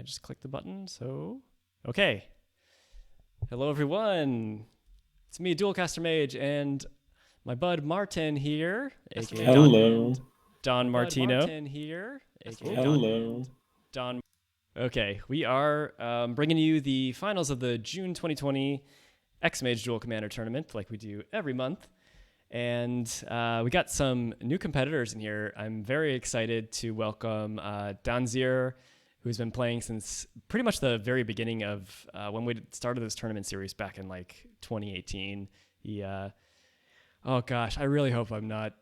I just click the button? So, okay. Hello, everyone. It's me, Duelcaster Mage, and my bud Martin here, aka Hello. Don Martino. Hello. Don. Okay, we are bringing you the finals of the June 2020 XMage Duel Commander Tournament, like we do every month. And we got some new competitors in here. I'm very excited to welcome Danziir, who's been playing since pretty much the very beginning of when we started this tournament series back in like 2018. He, oh gosh, I really hope I'm not.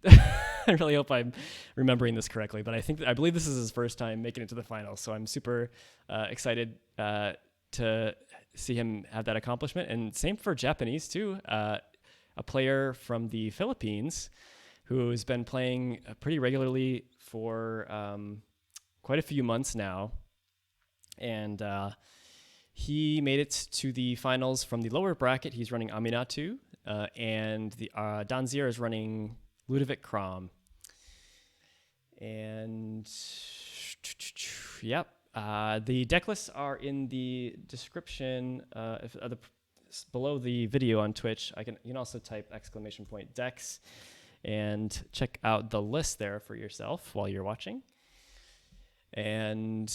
I really hope I'm remembering this correctly, but I believe this is his first time making it to the finals, so I'm super excited to see him have that accomplishment. And same for Japanese too. A player from the Philippines who's been playing pretty regularly for quite a few months now. And he made it to the finals from the lower bracket. He's running Aminatou, and the Danziir is running Ludevic Kraum. And yep, the deck lists are in the description below the video on Twitch. You can also type !decks and check out the list there for yourself while you're watching. And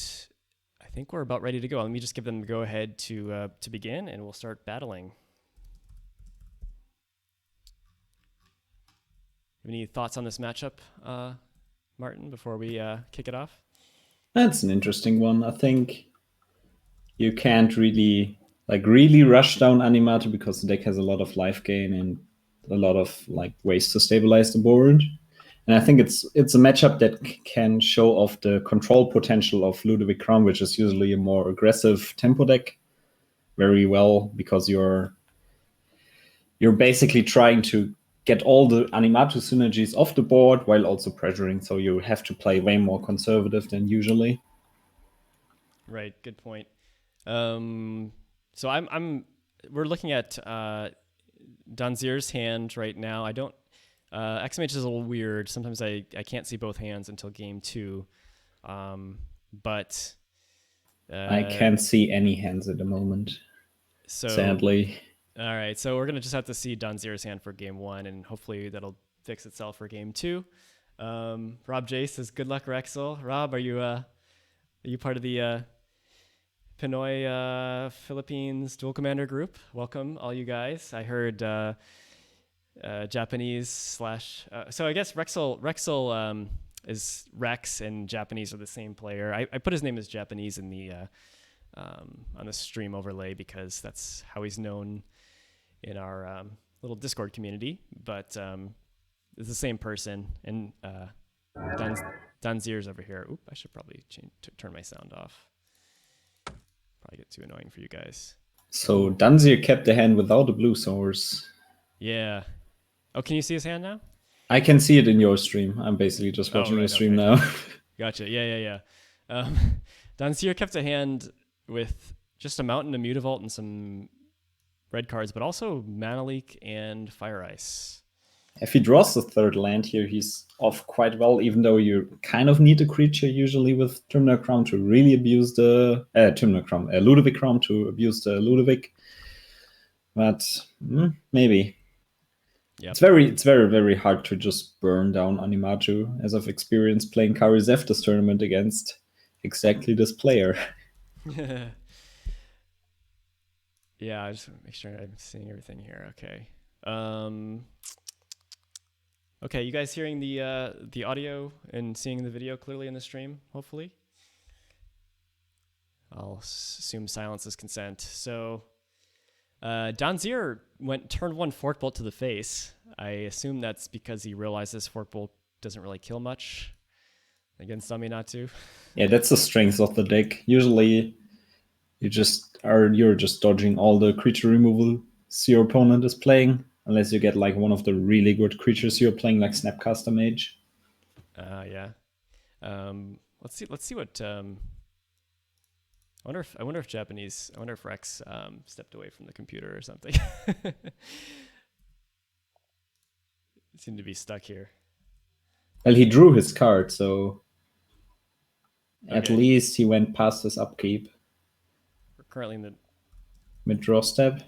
I think we're about ready to go. Let me just give them the go ahead to begin, and we'll start battling. Any thoughts on this matchup, Martin, before we kick it off? That's an interesting one. I think you can't really rush down Aminatou because the deck has a lot of life gain and a lot of ways to stabilize the board. And I think it's a matchup that can show off the control potential of Ludevic Kraum, which is usually a more aggressive tempo deck, very well, because you're basically trying to get all the Aminatou synergies off the board while also pressuring, so you have to play way more conservative than usually. Right, good point. So we're looking at Danziir's hand right now. I don't. XMage is a little weird. Sometimes I can't see both hands until game 2, but I can't see any hands at the moment. So sadly. All right, so we're gonna just have to see Danziir's hand for game 1, and hopefully that'll fix itself for game 2. Rob J says, "Good luck, Rexel." Rob, are you part of the Pinoy Philippines Duel Commander group? Welcome, all you guys. I heard Japanese slash. So I guess Rexel is Rex, and Japanese are the same player. I put his name as Japanese in the on the stream overlay because that's how he's known in our little Discord community. But it's the same person, and Danziir's over here. Oop, I should probably turn my sound off. Probably get too annoying for you guys. So Danziir kept the hand without the blue source. Yeah. Oh, can you see his hand now? I can see it in your stream. I'm basically just watching your stream now. Gotcha. Yeah. Danziir kept a hand with just a Mountain, a Mutavault, and some red cards, but also Mana Leak and Fire Ice. If he draws the third land here, he's off quite well, even though you kind of need a creature usually with Terminal Kraum to really abuse the Ludevic Kraum to abuse the Ludevic. But maybe. Yep. It's very, very hard to just burn down Aminatou, as I've experienced playing Karizev this tournament against exactly this player. Yeah, I just want to make sure I'm seeing everything here. Okay. Okay, you guys hearing the audio and seeing the video clearly in the stream, hopefully? I'll assume silence is consent. So Danziir went turn 1 Fork Bolt to the face. I assume that's because he realizes Fork Bolt doesn't really kill much against Aminatou. Yeah, that's the strength of the deck. Usually you're just dodging all the creature removal your opponent is playing, unless you get one of the really good creatures you're playing, like Snapcaster Mage. Yeah. Let's see what. I wonder if Japanese. I wonder if Rex stepped away from the computer or something. Seemed to be stuck here. Well, he drew his card, so At least he went past his upkeep. We're currently in the mid-draw step.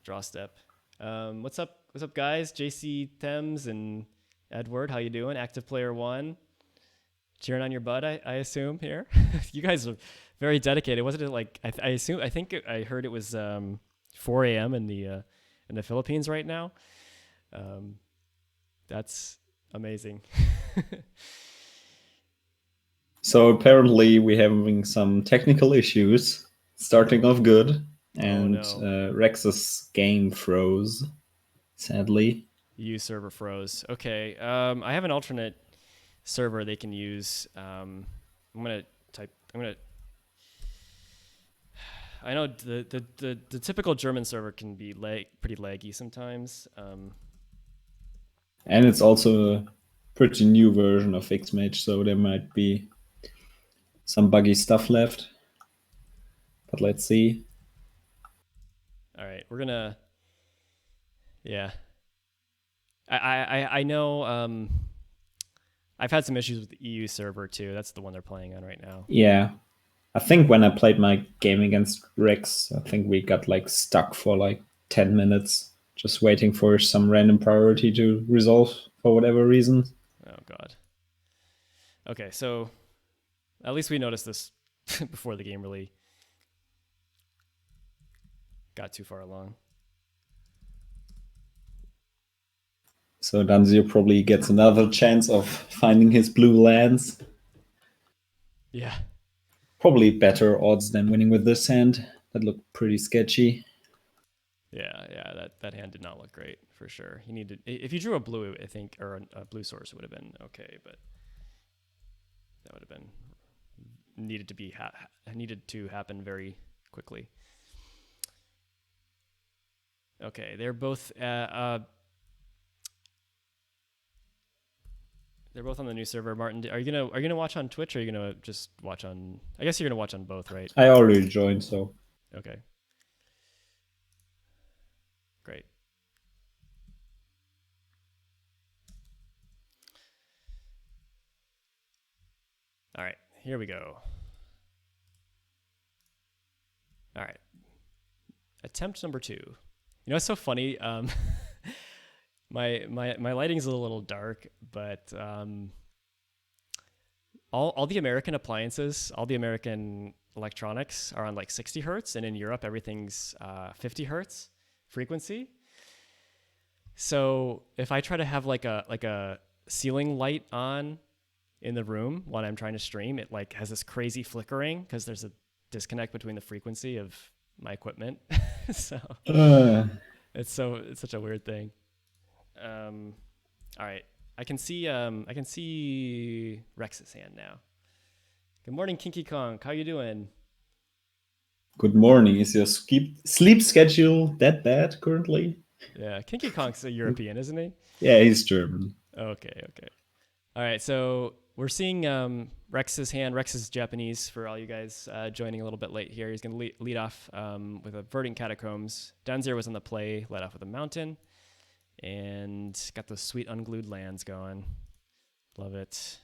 Draw step. What's up? What's up, guys? JC Thames and Edward, how you doing? Active player 1, cheering on your butt. I assume here. You guys are very dedicated. Wasn't it like I think I heard it was 4 a.m. in the Philippines right now. That's amazing. So apparently we're having some technical issues. Starting off good, and Rex's game froze, sadly. EU server froze. Okay, I have an alternate server they can use. I know the typical German server can be pretty laggy sometimes. And it's also a pretty new version of XMage, so there might be some buggy stuff left. But let's see. All right, we're gonna. Yeah. I know. I've had some issues with the EU server too. That's the one they're playing on right now. Yeah. I think when I played my game against Rex, I think we got like stuck for like 10 minutes, just waiting for some random priority to resolve for whatever reason. Oh God. Okay, so at least we noticed this before the game really got too far along. So Danziir probably gets another chance of finding his blue lands. Yeah. Probably better odds than winning with this hand. That looked pretty sketchy. Yeah, that hand did not look great for sure. He needed, if you drew a blue, I think, or a blue source would have been okay, but that would have been needed to happen very quickly. Okay, they're both on the new server. Martin, are you gonna watch on Twitch, or are you gonna just watch on? I guess you're gonna watch on both, right? I already joined, so okay. Great. All right, here we go. All right. Attempt number 2. You know, it's so funny. My lighting's a little dark, but all the American appliances, all the American electronics are on like 60 hertz, and in Europe everything's 50 hertz frequency. So if I try to have like a ceiling light on in the room while I'm trying to stream, it like has this crazy flickering because there's a disconnect between the frequency of my equipment. So it's such a weird thing. All right, I can see Rex's hand now. Good morning, Kinky Kong. How you doing? Good morning. Is your sleep schedule that bad currently? Yeah, Kinky Kong's a European, isn't he? Yeah, he's German. Okay. All right, so we're seeing Rex's hand. Rex is Japanese for all you guys joining a little bit late here. He's going to lead off with a Verdant Catacombs. Danziir was on the play, led off with a Mountain, and got those sweet unglued lands going. Love it.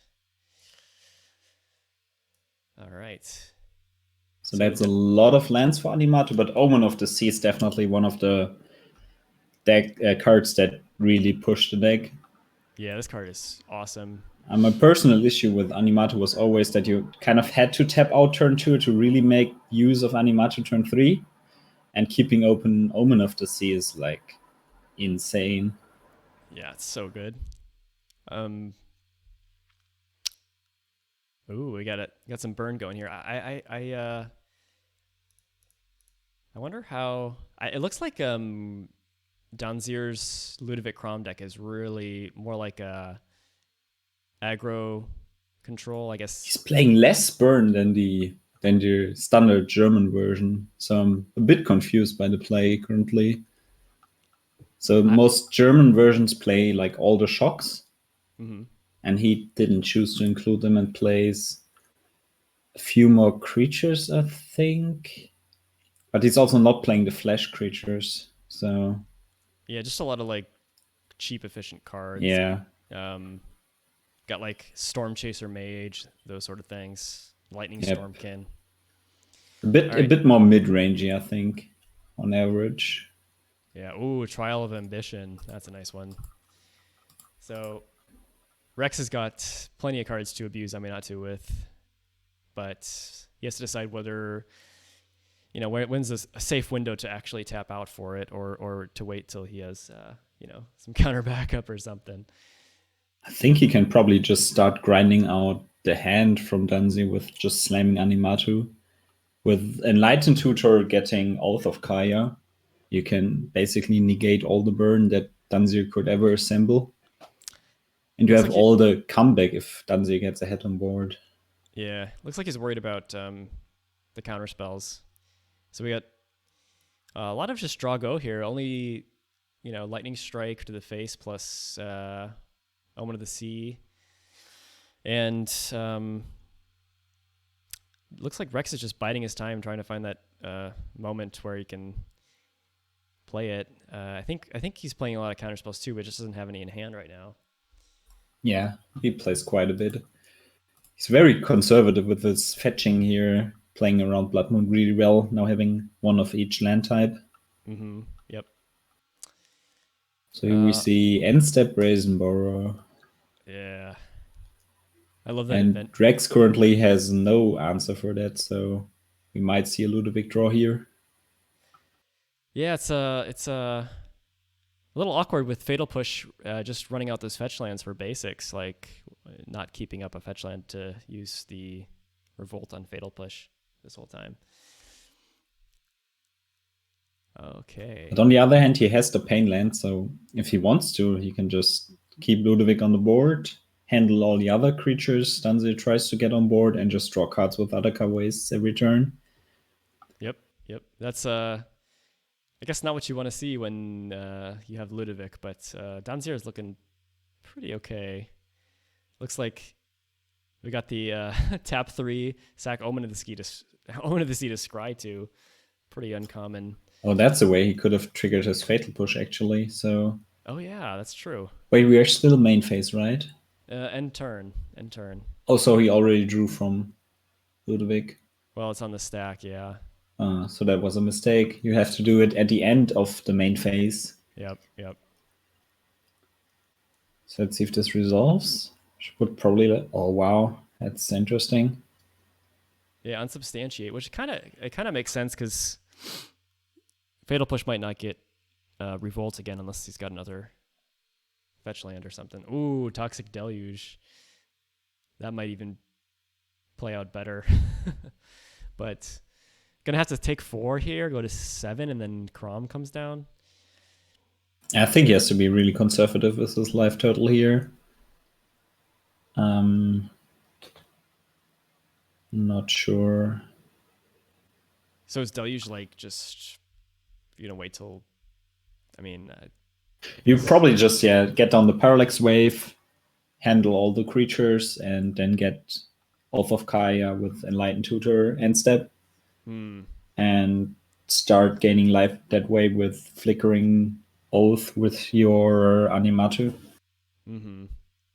All right. So that's a lot of lands for Aminatou, but Omen of the Sea is definitely one of the deck cards that really push the deck. Yeah, this card is awesome. My personal issue with Aminatou was always that you kind of had to tap out turn 2 to really make use of Aminatou turn 3, and keeping open Omen of the Sea is like insane. Yeah, it's so good. Ooh, we got some burn going here. I wonder how. It looks like Danziir's Ludevic Kraum deck is really more like a aggro control, I guess. He's playing less burn than the standard German version, so I'm a bit confused by the play currently. So most German versions play like all the shocks, and he didn't choose to include them and plays a few more creatures, I think. But he's also not playing the flash creatures, so yeah, just a lot of like cheap, efficient cards. Yeah. Got like Storm Chaser Mage, those sort of things. Lightning Yep. Stormkin. A bit Alright. a bit more mid-rangey, I think, on average. Yeah. Ooh, Trial of Ambition. That's a nice one. So Rex has got plenty of cards to abuse Aminatou with, but he has to decide whether, when's a safe window to actually tap out for it, or to wait till he has, some counter backup or something. I think he can probably just start grinding out the hand from Danziir with just slamming Aminatou. With Enlightened Tutor getting Oath of Kaya, you can basically negate all the burn that Danziir could ever assemble. And you Looks have like all the comeback if Danziir gets a hit on board. Yeah, looks like he's worried about the counter spells. So we got a lot of just draw go here. Only, Lightning Strike to the face plus Omen of the Sea. And looks like Rex is just biding his time, trying to find that moment where he can play it. I think he's playing a lot of counter spells too, but just doesn't have any in hand right now. Yeah, he plays quite a bit. He's very conservative with his fetching here, playing around Blood Moon really well, now having one of each land type. Mm-hmm. Yep. So here we see End Step Brazen Borrower. Yeah. I love that And event. Rex currently has no answer for that, so we might see a Ludevic draw here. Yeah, it's a little awkward with Fatal Push just running out those fetch lands for basics, like not keeping up a fetch land to use the Revolt on Fatal Push this whole time. Okay. But on the other hand, he has the Pain land, so if he wants to, he can just keep Ludevic on the board, handle all the other creatures Danziir tries to get on board, and just draw cards with other card wastes every turn. Yep. That's I guess not what you want to see when you have Ludevic, but Danziir is looking pretty okay. Looks like we got the tap 3 sack Omen of the Sea to scry to. Pretty uncommon. Oh, that's a way he could have triggered his Fatal Push, actually. So. Oh yeah, that's true. Wait, we are still main phase, right? End turn. Oh, so he already drew from Ludevic. Well, it's on the stack, yeah. So that was a mistake. You have to do it at the end of the main phase. Yep. So let's see if this resolves. Would probably. Oh wow, that's interesting. Yeah, unsubstantiate, which kind of makes sense because Fatal Push might not get Revolt again unless he's got another fetch land or something. Ooh, Toxic Deluge. That might even play out better. But gonna have to take 4 here, go to 7, and then Kraum comes down. I think he has to be really conservative with his life total here. Not sure. So is Deluge like just wait till? I mean, you probably just get on the Parallax Wave, handle all the creatures, and then get Oath of Kaya with Enlightened Tutor end step, and start gaining life that way with Flickering Oath with your Aminatou. Mm-hmm.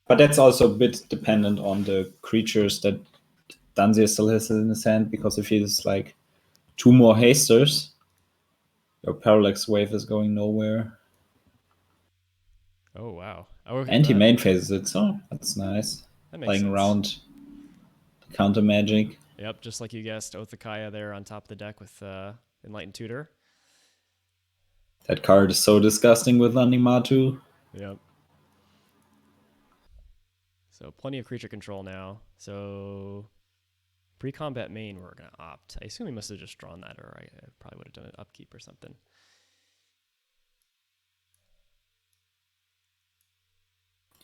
But that's also a bit dependent on the creatures that Danziir still has in his hand, because if he's like 2 more hasters, your Parallax Wave is going nowhere. Oh wow! And he main phases it, so that's nice. That makes Playing sense. around counter magic. Yep, just like you guessed, Oath of Kaya there on top of the deck with Enlightened Tutor. That card is so disgusting with Aminatou. Yep. So plenty of creature control now. So pre-combat main, we're gonna opt. I assume he must have just drawn that, or I probably would have done an upkeep or something.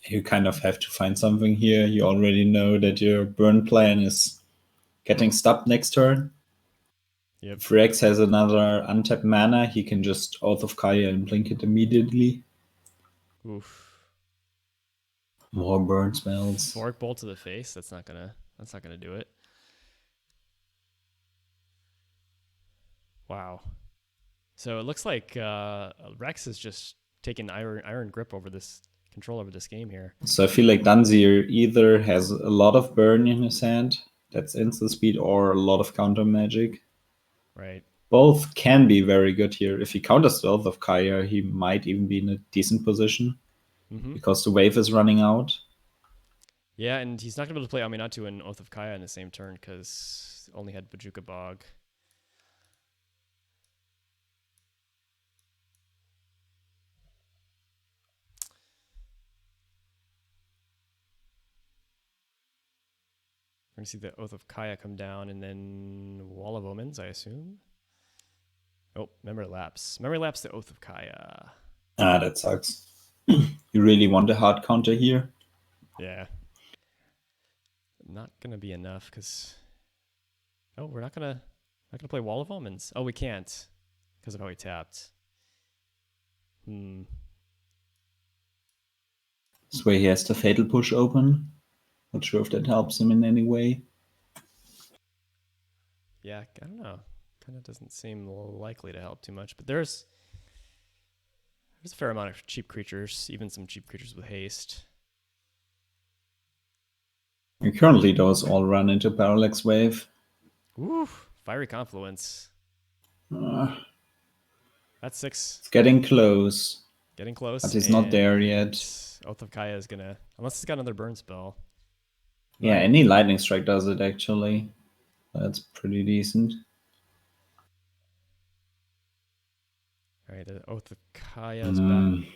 You kind of have to find something here. You already know that your burn plan is getting stopped next turn. Yep. If Rex has another untapped mana, he can just Oath of Kaya and blink it immediately. Oof. More burn spells. Fork Bolt to the face. That's not gonna do it. Wow. So it looks like Rex is just taking iron grip over this control over this game here. So I feel like Danziir either has a lot of burn in his hand, That's instant speed or a lot of counter magic. Right. Both can be very good here. If he counters the Oath of Kaya, he might even be in a decent position because the wave is running out. Yeah, and he's not going to be able to play Aminatou and Oath of Kaya in the same turn because only had Bajuka Bog. We're going to see the Oath of Kaya come down and then Wall of Omens, I assume. Oh, Memory Lapse. Memory Lapse the Oath of Kaya. Ah, that sucks. You really want a hard counter here? Yeah. Not going to be enough because... Oh, we're not going to play Wall of Omens. Oh, we can't because of how he tapped. This way he has the Fatal Push open. Not sure if that helps him in any way. Yeah, I don't know. Kind of doesn't seem likely to help too much, but there's a fair amount of cheap creatures, even some cheap creatures with haste. And currently those all run into Parallax Wave. Ooh, Fiery Confluence. That's 6. It's getting close. Getting close. But he's not there yet. Oath of Kaya is gonna, unless he's got another burn spell. Yeah, any Lightning Strike does it actually. That's pretty decent. Alright, the Oath of Kaya is back.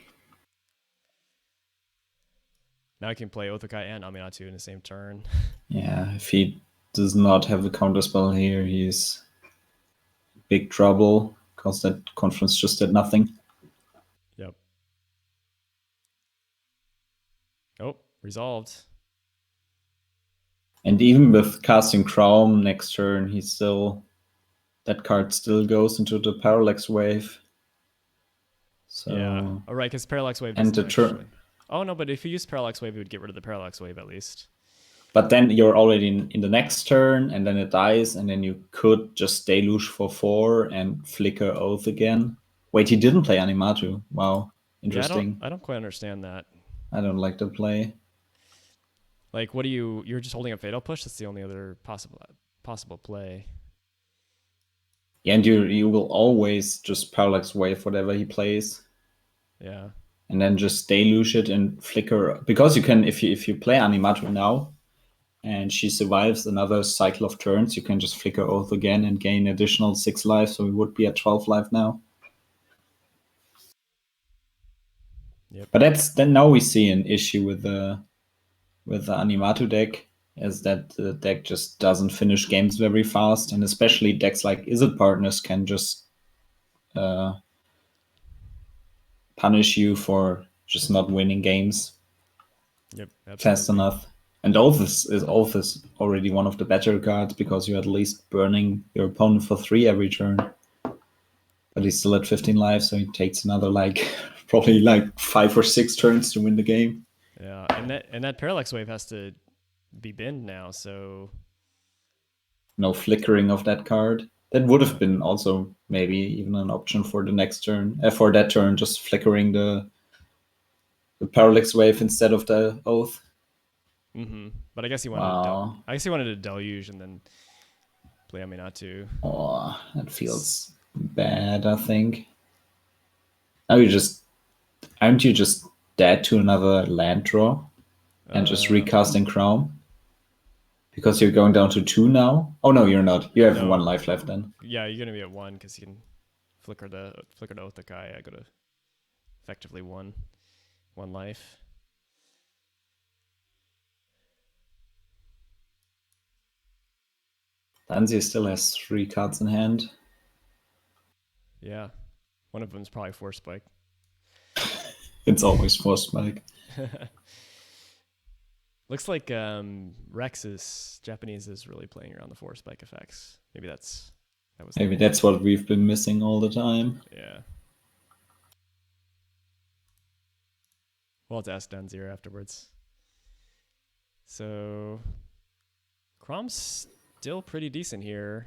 Now I can play Oath of Kaya and Aminatou in the same turn. Yeah, if he does not have a counterspell here, he's big trouble because that conference just did nothing. Yep. Oh, resolved. And even with casting Kraum next turn, that card still goes into the Parallax Wave. So yeah. Oh, right, because Parallax Wave and doesn't the turn. Oh no, but if you use Parallax Wave, it would get rid of the Parallax Wave at least. But then you're already in the next turn, and then it dies, and then you could just Deluge for 4 and flicker Oath again. Wait, he didn't play Aminatou. Wow, interesting. Yeah, I don't quite understand that. I don't like the play. Like, what do you're just holding a Fatal Push? That's the only other possible play. Yeah, and you will always just Parallax Wave whatever he plays. Yeah. And then just Deluge it and flicker, because you can, if you play Aminatou now and she survives another cycle of turns, you can just flicker Oath again and gain additional 6 life, so we would be at 12 life now. Yep. But then now we see an issue with the Aminatou deck, is that the deck just doesn't finish games very fast, and especially decks like Izzet Partners can just punish you for just not winning games fast enough. And Oath is already one of the better cards because you're at least burning your opponent for 3 every turn. But he's still at 15 lives, so he takes another probably 5 or 6 turns to win the game. Yeah, and that Parallax Wave has to be binned now, so no flickering of that card. That would have been also maybe even an option for the next turn. For that turn, just flickering the Parallax Wave instead of the Oath. But I guess he wanted to Deluge and then play Aminatou. Oh, that feels bad, I think. Aren't you just dead to another land draw and just recasting Kraum? Because you're going down to 2 now? Oh no, you're not. You have 1 life left then. Yeah, you're gonna be at 1 because you can flicker the Oath of Kaya. I go to effectively 1 life. Danziir still has 3 cards in hand. Yeah, one of them's probably Force Spike. It's always Force Spike. Looks like Japanese is really playing around the Force Spike effects. Maybe that's what we've been missing all the time. Yeah. We'll have to ask Danziir afterwards. So Kraum's still pretty decent here.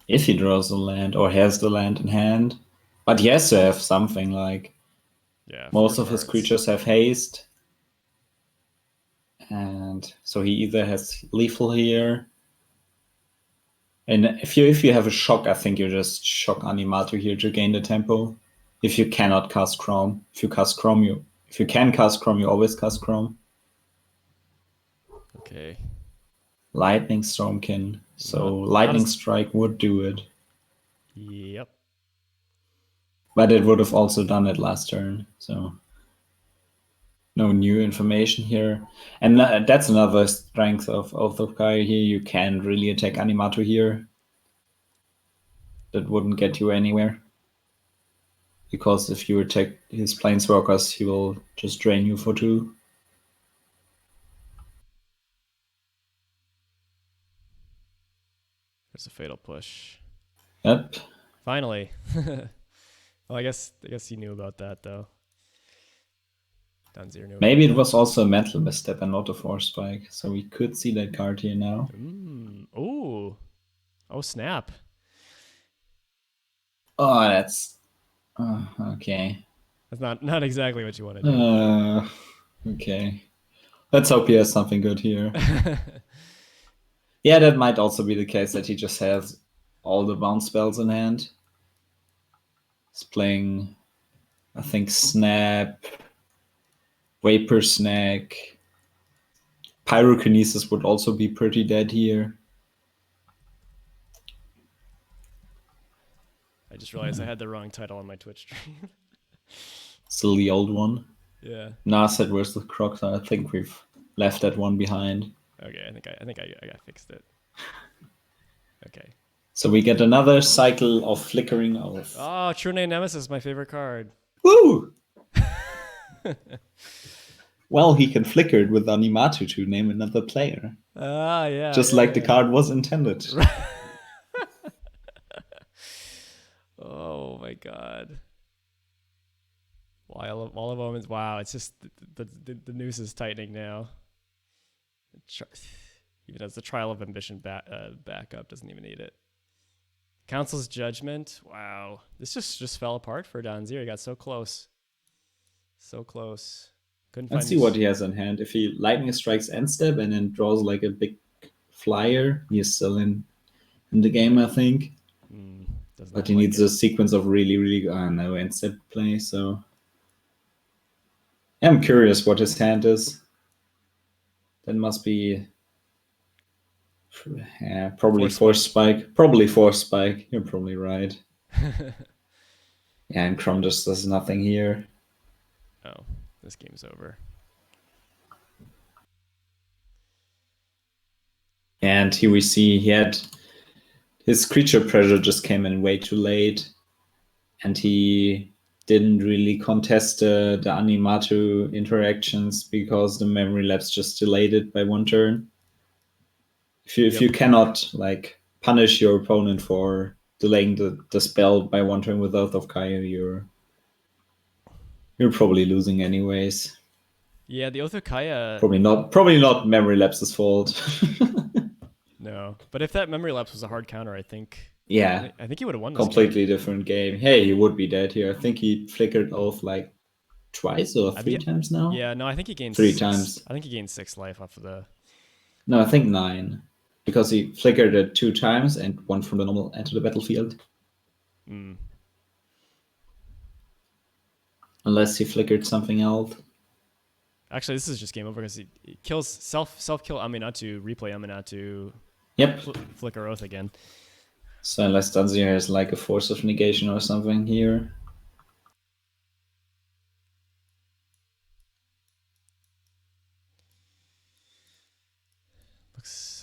If he draws the land or has the land in hand. But he has to have something most of his creatures have haste. And so he either has lethal here And if you have a shock, I think you just shock Aminatou here to gain the tempo. If you cannot cast Kraum, if you can cast Kraum, you always cast Kraum. Okay. Lightning Storm can. So Lightning Strike would do it. Yep. But it would have also done it last turn. So no new information here. And that's another strength of Oath of Kai here. You can really attack Aminatou here. That wouldn't get you anywhere. Because if you attack his Planeswalkers, he will just drain you for 2. There's a fatal push. Yep. Finally. Well, I guess you knew about that though. Danziir knew. Maybe it was also a mental misstep and not a force spike. So we could see that card here now. Ooh. Oh snap. Oh, that's okay. That's not exactly what you want to do. Okay. Let's hope he has something good here. Yeah, that might also be the case that he just has all the bounce spells in hand. He's playing, I think, Snap, Vapor Snack. Pyrokinesis would also be pretty dead here. I just realized I had the wrong title on my Twitch stream. Still the old one. Yeah. Narset versus Crocs. I think we've left that one behind. Okay, I think I fixed it. Okay. So we get another cycle of flickering of. Oh, True Name Nemesis, my favorite card. Woo! Well, he can flicker it with Aminatou to name another player. Yeah. Just like the card was intended. Oh my god. Wall of Omens. Wow, it's just the noose is tightening now. Even as the Trial of Ambition backup doesn't even need it. Council's Judgment. Wow, this just fell apart for Danziir. He got so close, so close. Couldn't find. Let's see what he has in hand. If he Lightning Strikes end step and then draws like a big flyer, he's still in the game, I think. But he needs a sequence of really no end step play. So I'm curious what his hand is. That must be. Yeah, probably Force Spike. Probably Force Spike. You're probably right. Yeah, and Kraum just does nothing here. Oh, this game's over. And here we see he had his creature pressure just came in way too late, and he didn't really contest the Aminatou interactions because the memory lapse just delayed it by 1 turn. If you cannot like punish your opponent for delaying the spell by 1 turn with Oath of Kaya, you're probably losing anyways. Yeah, the Oath of Kaya. Probably not memory lapse's fault. No, but if that memory lapse was a hard counter, I think. Yeah, I think he would have won this completely different game. Hey, he would be dead here. I think he flickered Oath like twice or 3 times now. Yeah, no, I think he gained 3 times. I think he gained 6 life off of the. No, I think 9. Because he flickered it 2 times and 1 from the normal enter the battlefield. Unless he flickered something else. Actually, this is just game over because he kills self kill Aminatou, replay Aminatou. Yep. Flicker Oath again. So unless Danziir has like a Force of Negation or something here.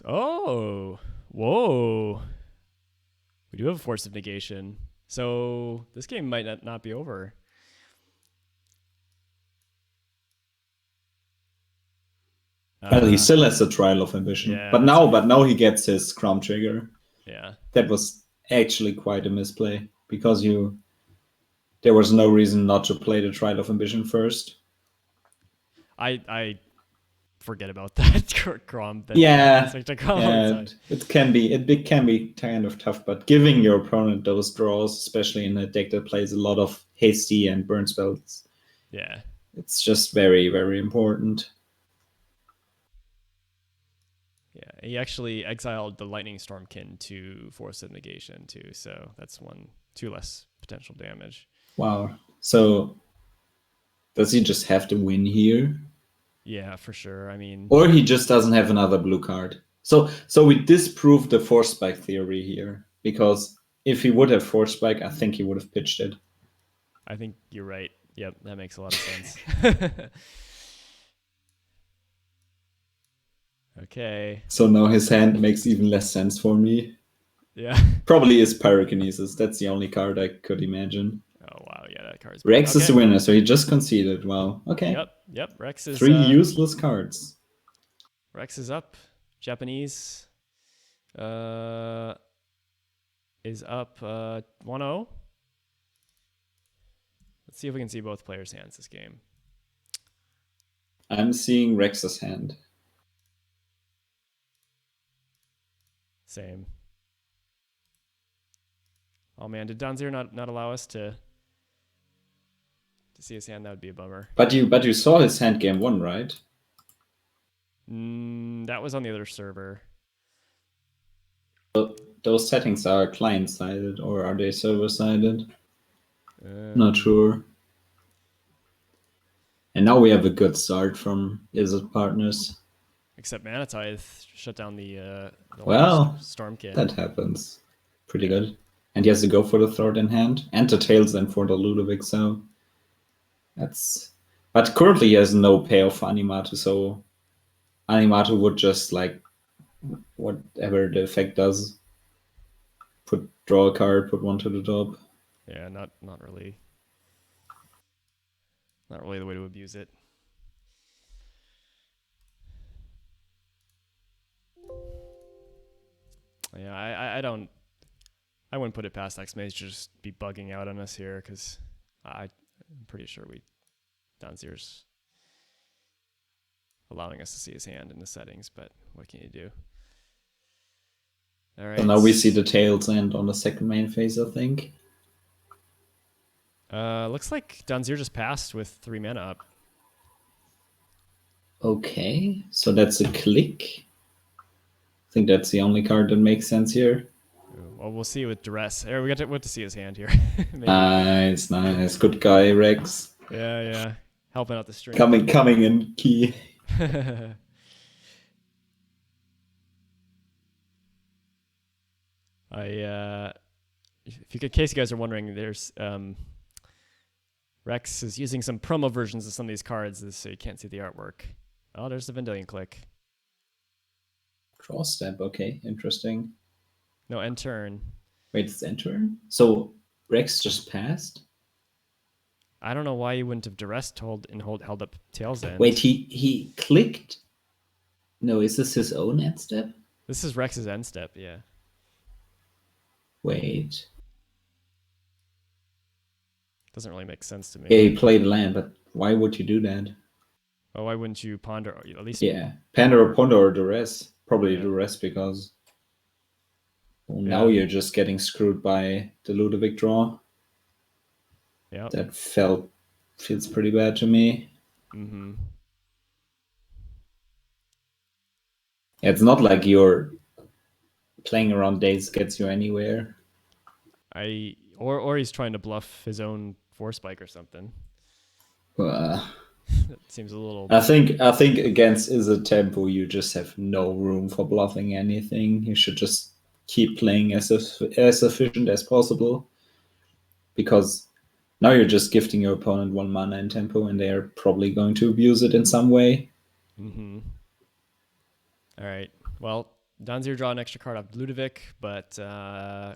Oh, whoa. We do have a Force of Negation. So this game might not be over. Well, he still has the Trial of Ambition. Yeah, but now he gets his Kraum trigger. Yeah. That was actually quite a misplay because there was no reason not to play the Trial of Ambition first. I forget about that, Kraum. Yeah, it can be kind of tough, but giving your opponent those draws, especially in a deck that plays a lot of hasty and burn spells, yeah, it's just very, very important. Yeah, he actually exiled the Lightning Stormkin to force a negation too, so that's 2 less potential damage. Wow. So does he just have to win here? Yeah, for sure. I mean, or he just doesn't have another blue card. So we disproved the force spike theory here, because if he would have force spike, I think he would have pitched it. I think you're right. Yep, that makes a lot of sense. Okay. So now his hand makes even less sense for me. Yeah. Probably is Pyrokinesis. That's the only card I could imagine. Oh, wow. Yeah, that card's... Rex is the winner, so he just conceded. Wow. Okay. Yep. Rex is... 3 useless cards. Rex is up. Japanese is up 1-0. Let's see if we can see both players' hands this game. I'm seeing Rex's hand. Same. Oh man, did Danziir not allow us to see his hand? That would be a bummer. But you saw his hand game 1, right? That was on the other server. Those settings are client-sided, or are they server-sided? Not sure. And now we have a good start from Izzet Partners. Except Aminatou shut down the Stormkin. That happens. Pretty good. And he has to go for the third in hand, and the tails then for the Ludevic, so that's... But currently he has no payoff for Aminatou, so Aminatou would just, like, whatever the effect does, draw a card, put one to the top. Yeah, not really. Not really the way to abuse it. Yeah, I wouldn't put it past XMage to just be bugging out on us here, because I'm pretty sure Danziir's allowing us to see his hand in the settings, but what can you do? All right. So now we see the tails end on the second main phase, I think. Looks like Danziir just passed with 3 mana up. Okay, so that's a click. I think that's the only card that makes sense here. Well, we'll see with duress. We got to see his hand here. Nice. Good guy, Rex. Yeah. Helping out the stream. Coming in key. In case you guys are wondering, there's Rex is using some promo versions of some of these cards, so you can't see the artwork. Oh, there's the Vendilion Click. Draw step, okay, interesting. No, end turn. Wait, it's end turn? So Rex just passed? I don't know why he wouldn't have duressed held up tail's end. Wait, he clicked? No, is this his own end step? This is Rex's end step, yeah. Wait. Doesn't really make sense to me. Yeah, he played land, but why would you do that? Oh, why wouldn't you ponder at least? Yeah, ponder or ponder or duress. Probably duress, because now you're just getting screwed by the Ludevic draw. Yeah. That feels pretty bad to me. Mm-hmm. It's not like you're playing around days gets you anywhere. Or he's trying to bluff his own force spike or something. That seems a little... I think against Izzet tempo, you just have no room for bluffing anything. You should just keep playing as efficient as possible, because now you're just gifting your opponent 1 mana in tempo, and they're probably going to abuse it in some way. Mm-hmm. All right. Well, Danziir draw an extra card off Ludevic, but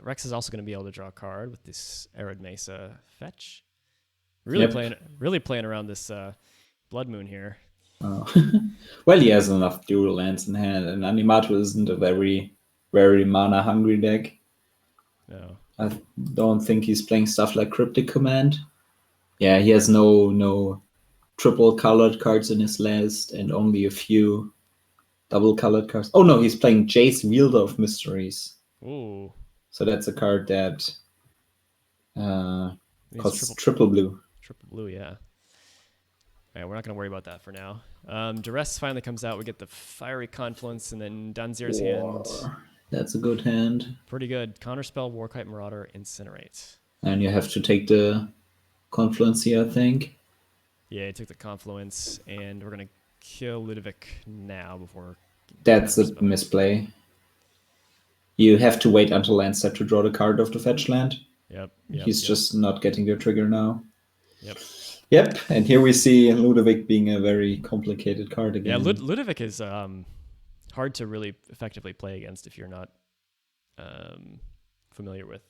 Rex is also going to be able to draw a card with this Arid Mesa fetch. Really playing around this Blood Moon here. Oh. Well, he has enough dual lands in hand, and Aminatou isn't a very, very mana hungry deck. No. I don't think he's playing stuff like Cryptic Command. Yeah, he has no triple colored cards in his list, and only a few double colored cards. Oh no, he's playing Jace, Wielder of Mysteries. Ooh. So that's a card that costs triple blue. Triple blue, yeah. All right, we're not going to worry about that for now. Duress finally comes out. We get the Fiery Confluence, and then Danziir's hand. That's a good hand. Pretty good. Counterspell, Warkite Marauder, Incinerate. And you have to take the Confluence here, I think. Yeah, he took the Confluence, and we're going to kill Ludevic now before... That's a misplay. You have to wait until land step to draw the card of the fetch land. Yep. He's just not getting the trigger now. Yep. And here we see Ludevic being a very complicated card again. Yeah, Ludevic is hard to really effectively play against if you're not familiar with.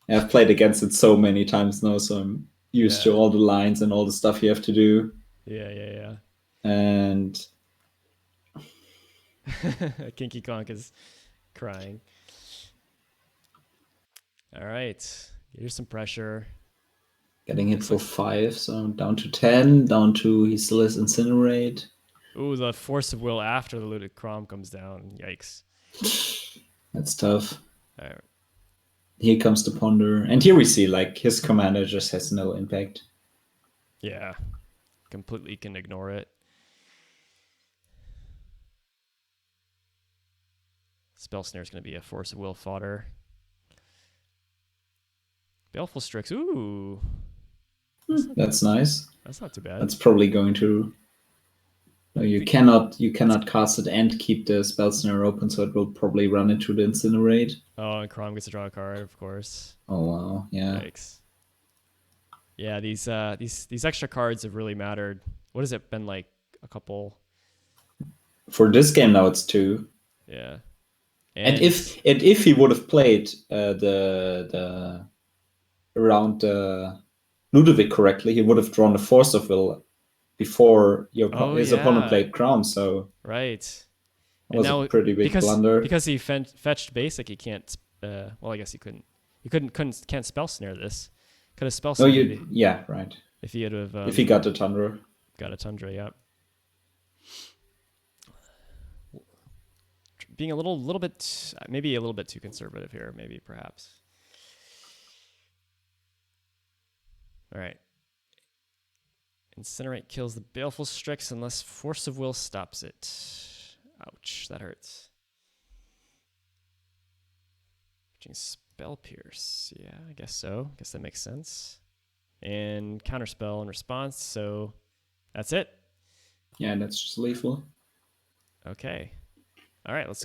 I've played against it so many times now, so I'm used to all the lines and all the stuff you have to do. Yeah. And Kinky Conk is crying. All right, here's some pressure. Getting hit for 5, so down to 10, down to he still has Incinerate. Ooh, the Force of Will after the looted Kraum comes down. Yikes. That's tough. All right. Here comes the Ponder. And here we see, like, his commander just has no impact. Yeah, completely can ignore it. Spell Snare is going to be a Force of Will fodder. Baleful Strix. Ooh. That's nice. That's not too bad. That's probably going to... No, you cannot cast it and keep the Spell Snare open, so it will probably run into the Incinerate. Oh, and Kraum gets to draw a card, of course. Oh, wow. Yeah. Yikes. Yeah, these extra cards have really mattered. What has it been, like a couple? For this game now, it's 2. Yeah. And if he would have played the around Ludevic correctly, he would have drawn the Force of Will before his opponent played Kraum. So right, that was a pretty big blunder. Because he fetched basic, he can't. Well, I guess he couldn't. He can't spell snare this. Could have spell snare. Yeah, right. If he had have. If he got the Tundra. Got a Tundra, yeah. Being a little bit, maybe a little bit too conservative here, maybe perhaps. All right. Incinerate kills the Baleful Strix unless Force of Will stops it. Ouch, that hurts. Spell Pierce. Yeah, I guess so. I guess that makes sense. And Counterspell in response, so that's it. Yeah, that's just lethal. Okay. All right, let's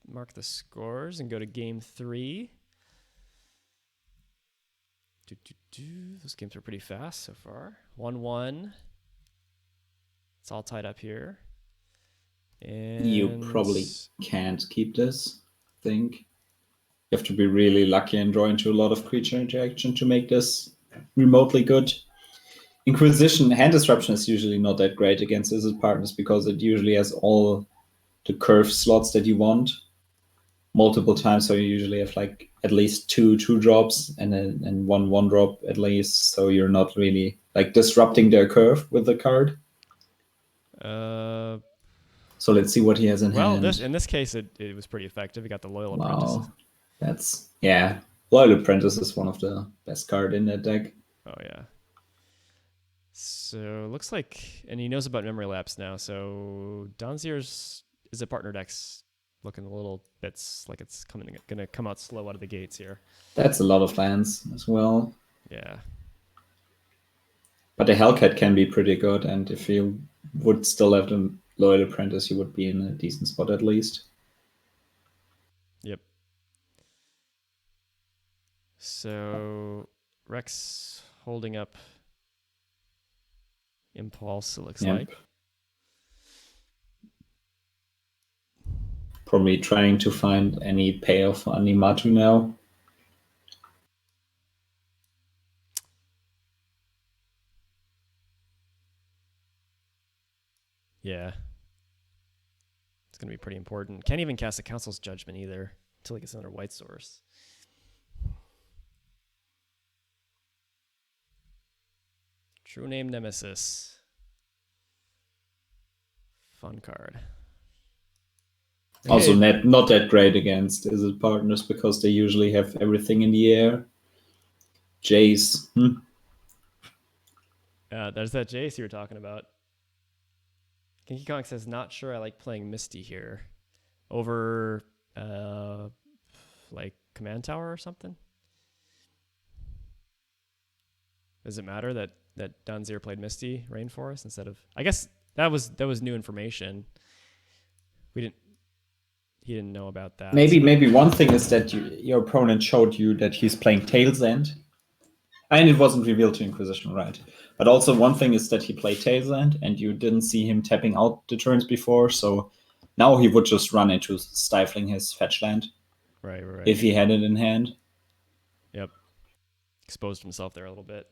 mark the scores and go to game 3. Those games are pretty fast so far. 1-1. It's all tied up here. And you probably can't keep this, I think. You have to be really lucky and draw into a lot of creature interaction to make this remotely good. Inquisition hand disruption is usually not that great against Izzet partners because it usually has all the curve slots that you want multiple times, so you usually have like at least 2 drops and one drop at least, so you're not really like disrupting their curve with the card. So let's see what he has in hand. Well, in this case, it was pretty effective. He got the Loyal Apprentice. That's Loyal Apprentice is one of the best card in that deck. Oh yeah. So looks like, and he knows about memory lapse now. So Danziir's is a partner deck's looking a little bit like it's gonna come out slow out of the gates here. That's a lot of lands as well. Yeah. But the Hellcat can be pretty good, and if you would still have the Loyal Apprentice, you would be in a decent spot at least. Yep. So Rex holding up Impulse, it looks like. Probably trying to find any payoff for Aminatou now. Yeah. It's going to be pretty important. Can't even cast a Council's Judgment either until he gets another white source. True Name Nemesis. Fun card. Also, not that great against Izzet partners because they usually have everything in the air. Jace. There's that Jace you were talking about. Kinky Kong says, not sure I like playing Misty here. Over, like, Command Tower or something? Does it matter that Danziir played Misty Rainforest instead of... I guess that was new information. He didn't know about that. Maybe one thing is that your opponent showed you that he's playing Tail's End. And it wasn't revealed to Inquisition, right? But also one thing is that he played Tail's End, and you didn't see him tapping out the turns before, so now he would just run into stifling his fetch land. Right. If he had it in hand. Yep. Exposed himself there a little bit.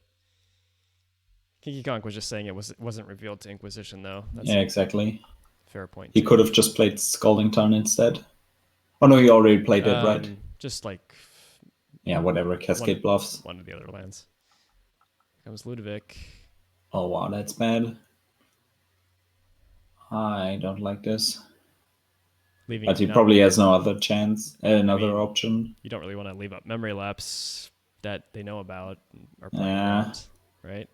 Kinky Kong was just saying it wasn't revealed to Inquisition, though. Yeah, exactly. Fair point. He could have just played Scalding Tarn instead. Oh no, he already played it, right? Just like... Yeah, whatever, Cascade Bluffs. One of the other lands. Here comes Ludevic. Oh wow, that's bad. I don't like this. But he probably has no other chance, option. You don't really want to leave up memory lapse that they know about or playing around, right?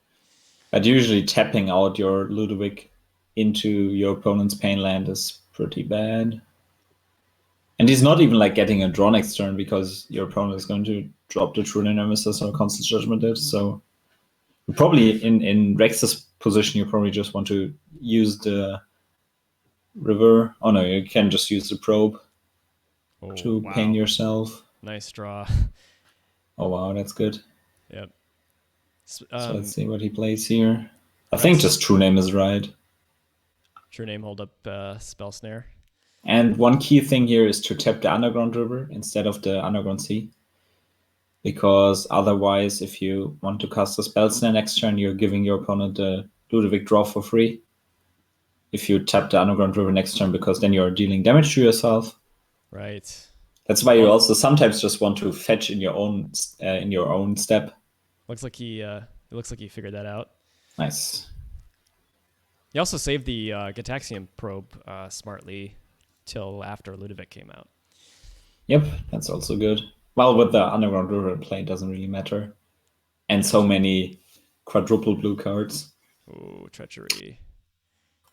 But usually tapping out your Ludevic into your opponent's pain land is pretty bad. And he's not even like getting a draw next turn because your opponent is going to drop the True Nemesis or Constant Judgment it. So probably in Rex's position, you probably just want to use the river. Oh no, you can just use the probe to pain yourself. Nice draw. Oh wow, that's good. Yep. So let's see what he plays here. I think just True Name is right. True Name, hold up Spell Snare. And one key thing here is to tap the Underground River instead of the Underground Sea. Because otherwise, if you want to cast a Spell Snare next turn, you're giving your opponent the Ludevic draw for free. If you tap the Underground River next turn, because then you're dealing damage to yourself. Right. That's why you also sometimes just want to fetch in your own step. Looks like it looks like he figured that out. Nice. He also saved the Gataxian probe smartly till after Ludevic came out. Yep, that's also good. Well, with the Underground River play, it doesn't really matter. And so many quadruple blue cards. Ooh, treachery.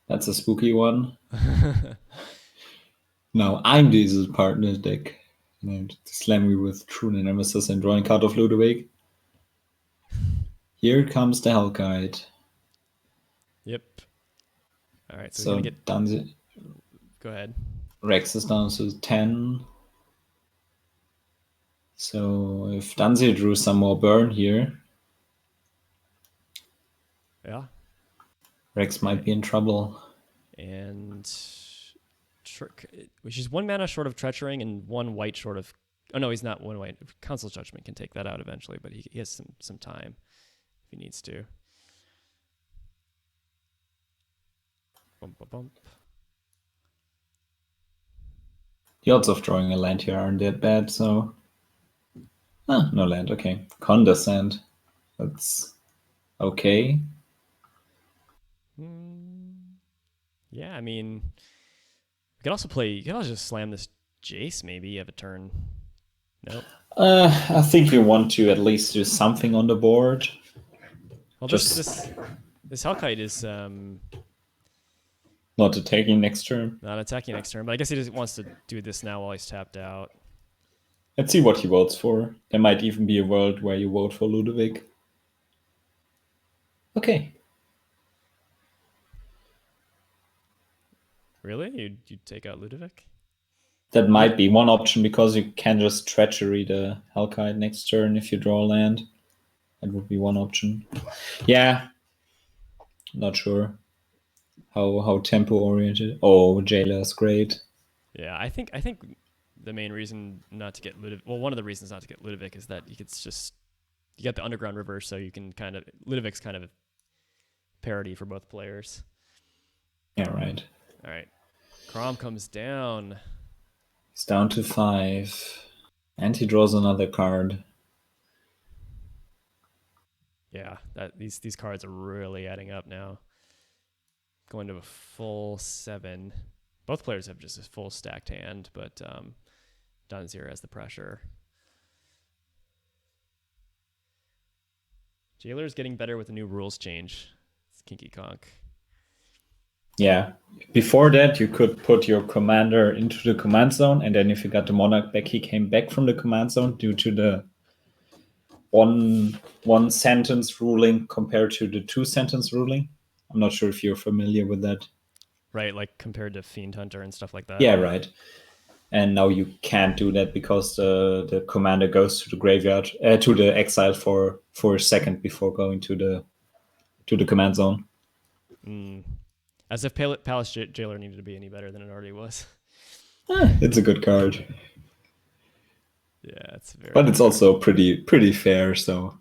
That's a spooky one. Now I'm this partner deck. And slam me with True Nemesis and drawing card of Ludevic. Here comes the Hellkite. Yep. All right, so Danziir. Go ahead. Rex is down to 10. So if Danziir drew some more burn here, yeah, Rex might be in trouble. And which is 1 mana short of Treacherying and 1 white short of... Oh no, he's not 1 white. Council's Judgment can take that out eventually, but he has some time if he needs to. Bump, bump, bump. The odds of drawing a land here aren't that bad, so... no land, okay. Condescend. That's okay. Yeah, I mean... You could also just slam this Jace, maybe. You have a turn. Nope. I think you want to at least do something on the board. Well, this Hellkite is... Not attacking next turn. Not attacking next turn, but I guess he just wants to do this now while he's tapped out. Let's see what he votes for. There might even be a world where you vote for Ludevic. Okay. Really? You'd take out Ludevic? That might be one option because you can just Treachery the Hellkite next turn if you draw a land. That would be one option. Yeah. Not sure how tempo oriented. Oh, Jailer is great. Yeah, I think the main reason not to get Ludevic, well, one of the reasons not to get Ludevic is that you got the Underground River, so you can Ludevic's kind of a parity for both players. Yeah, right. All right. Kraum comes down. He's down to 5. And he draws another card. Yeah, these cards are really adding up now. Going to a full 7. Both players have just a full stacked hand, but Danziir has the pressure. Jailer's getting better with the new rules change. Kinky Conk. Yeah. Before that, you could put your commander into the command zone, and then if you got the monarch back, he came back from the command zone due to the one sentence ruling compared to the 2-sentence ruling. I'm not sure if you're familiar with that. Right, like compared to Fiend Hunter and stuff like that. Yeah, right. And now you can't do that because the commander goes to the graveyard, to the exile for a second before going to the command zone. As if Palace Jailer needed to be any better than it already was. It's a good card. Yeah, it's very. But it's also pretty fair, so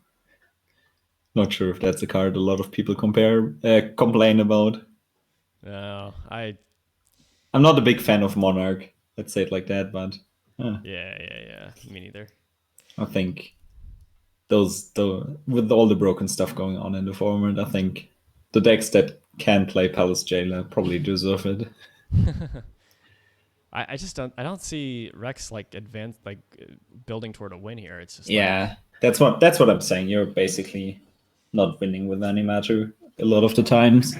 not sure if that's a card a lot of people complain about. No, I'm not a big fan of Monarch. Let's say it like that, but yeah. Me neither. I think with all the broken stuff going on in the format, I think the decks that can play Palace Jailer probably deserve it. I just don't see Rex like building toward a win here. It's just that's what I'm saying. You're basically not winning with Aminatou a lot of the times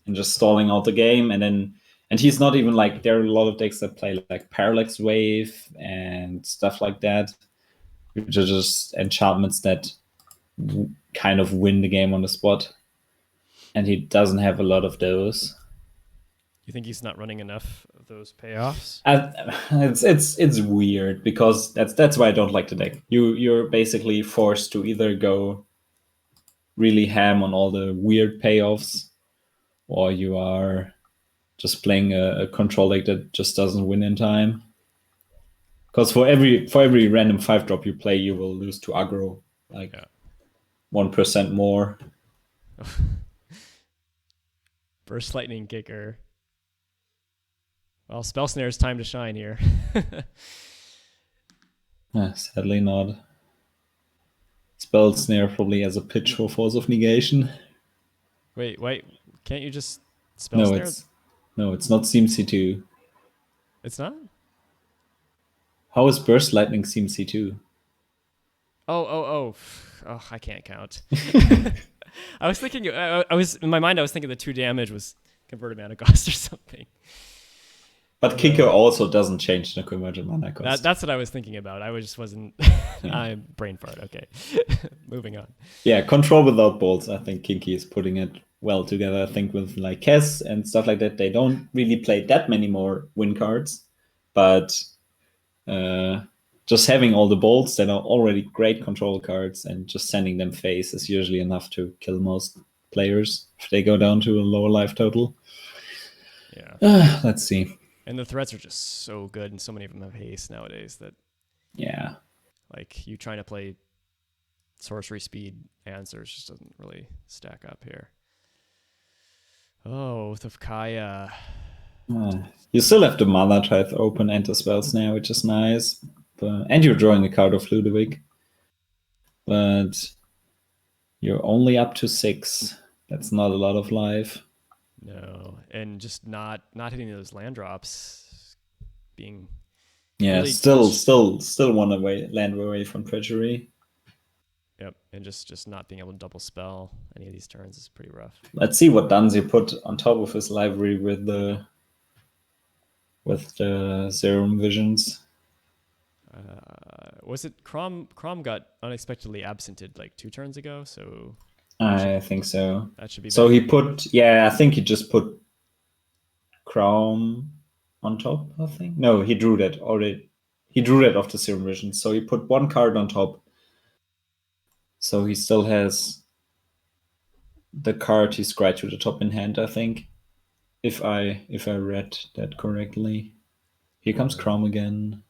and just stalling out the game, and he's not even like, there are a lot of decks that play like Parallax Wave and stuff like that, which are just enchantments that kind of win the game on the spot, and he doesn't have a lot of those. You think he's not running enough of those payoffs? It's weird because that's why I don't like the deck. You're basically forced to either go really ham on all the weird payoffs, or you are just playing a control deck that just doesn't win in time. Because for every random 5-drop you play, you will lose to aggro 1% more. Burst Lightning Kicker. Well, Spell Snare's time to shine here. Sadly not. Spell Snare probably has a pitch for Force of Negation. Wait, can't you just Spell Snare? No, it's not Seam C2. It's not? How is Burst Lightning Seam C2? Oh, I can't count. I was thinking, in my mind, I was thinking the 2 damage was converted mana cost or something. But Kicker also doesn't change the converted mana cost. That's what I was thinking about. I just wasn't. I brain fart. Okay, moving on. Yeah, control without bolts. I think Kinky is putting it well together. I think with like Kess and stuff like that, they don't really play that many more win cards, but just having all the bolts that are already great control cards and just sending them face is usually enough to kill most players if they go down to a lower life total. Yeah. Let's see. And the threats are just so good, and so many of them have haste nowadays that. Yeah. Like, you trying to play sorcery speed answers just doesn't really stack up here. Oh, with Kaya. You still have the Mother Tithe open and the Spell Snare, which is nice. And you're drawing a card of Ludevic. But you're only up to 6. That's not a lot of life. No, and just not hitting those land drops, being really still one land away from treachery. Yep, and just not being able to double spell any of these turns is pretty rough. Let's see what Danziir put on top of his library with the Serum Visions. Was it Kraum got unexpectedly absented like 2 turns ago? So I think so. That should be. So he put, I think he just put Kraum on top. I think he drew that already. He drew that off the Serum Vision. So he put 1 card on top. So he still has the card he scribed to the top in hand, I think, if I read that correctly. Here comes Kraum again,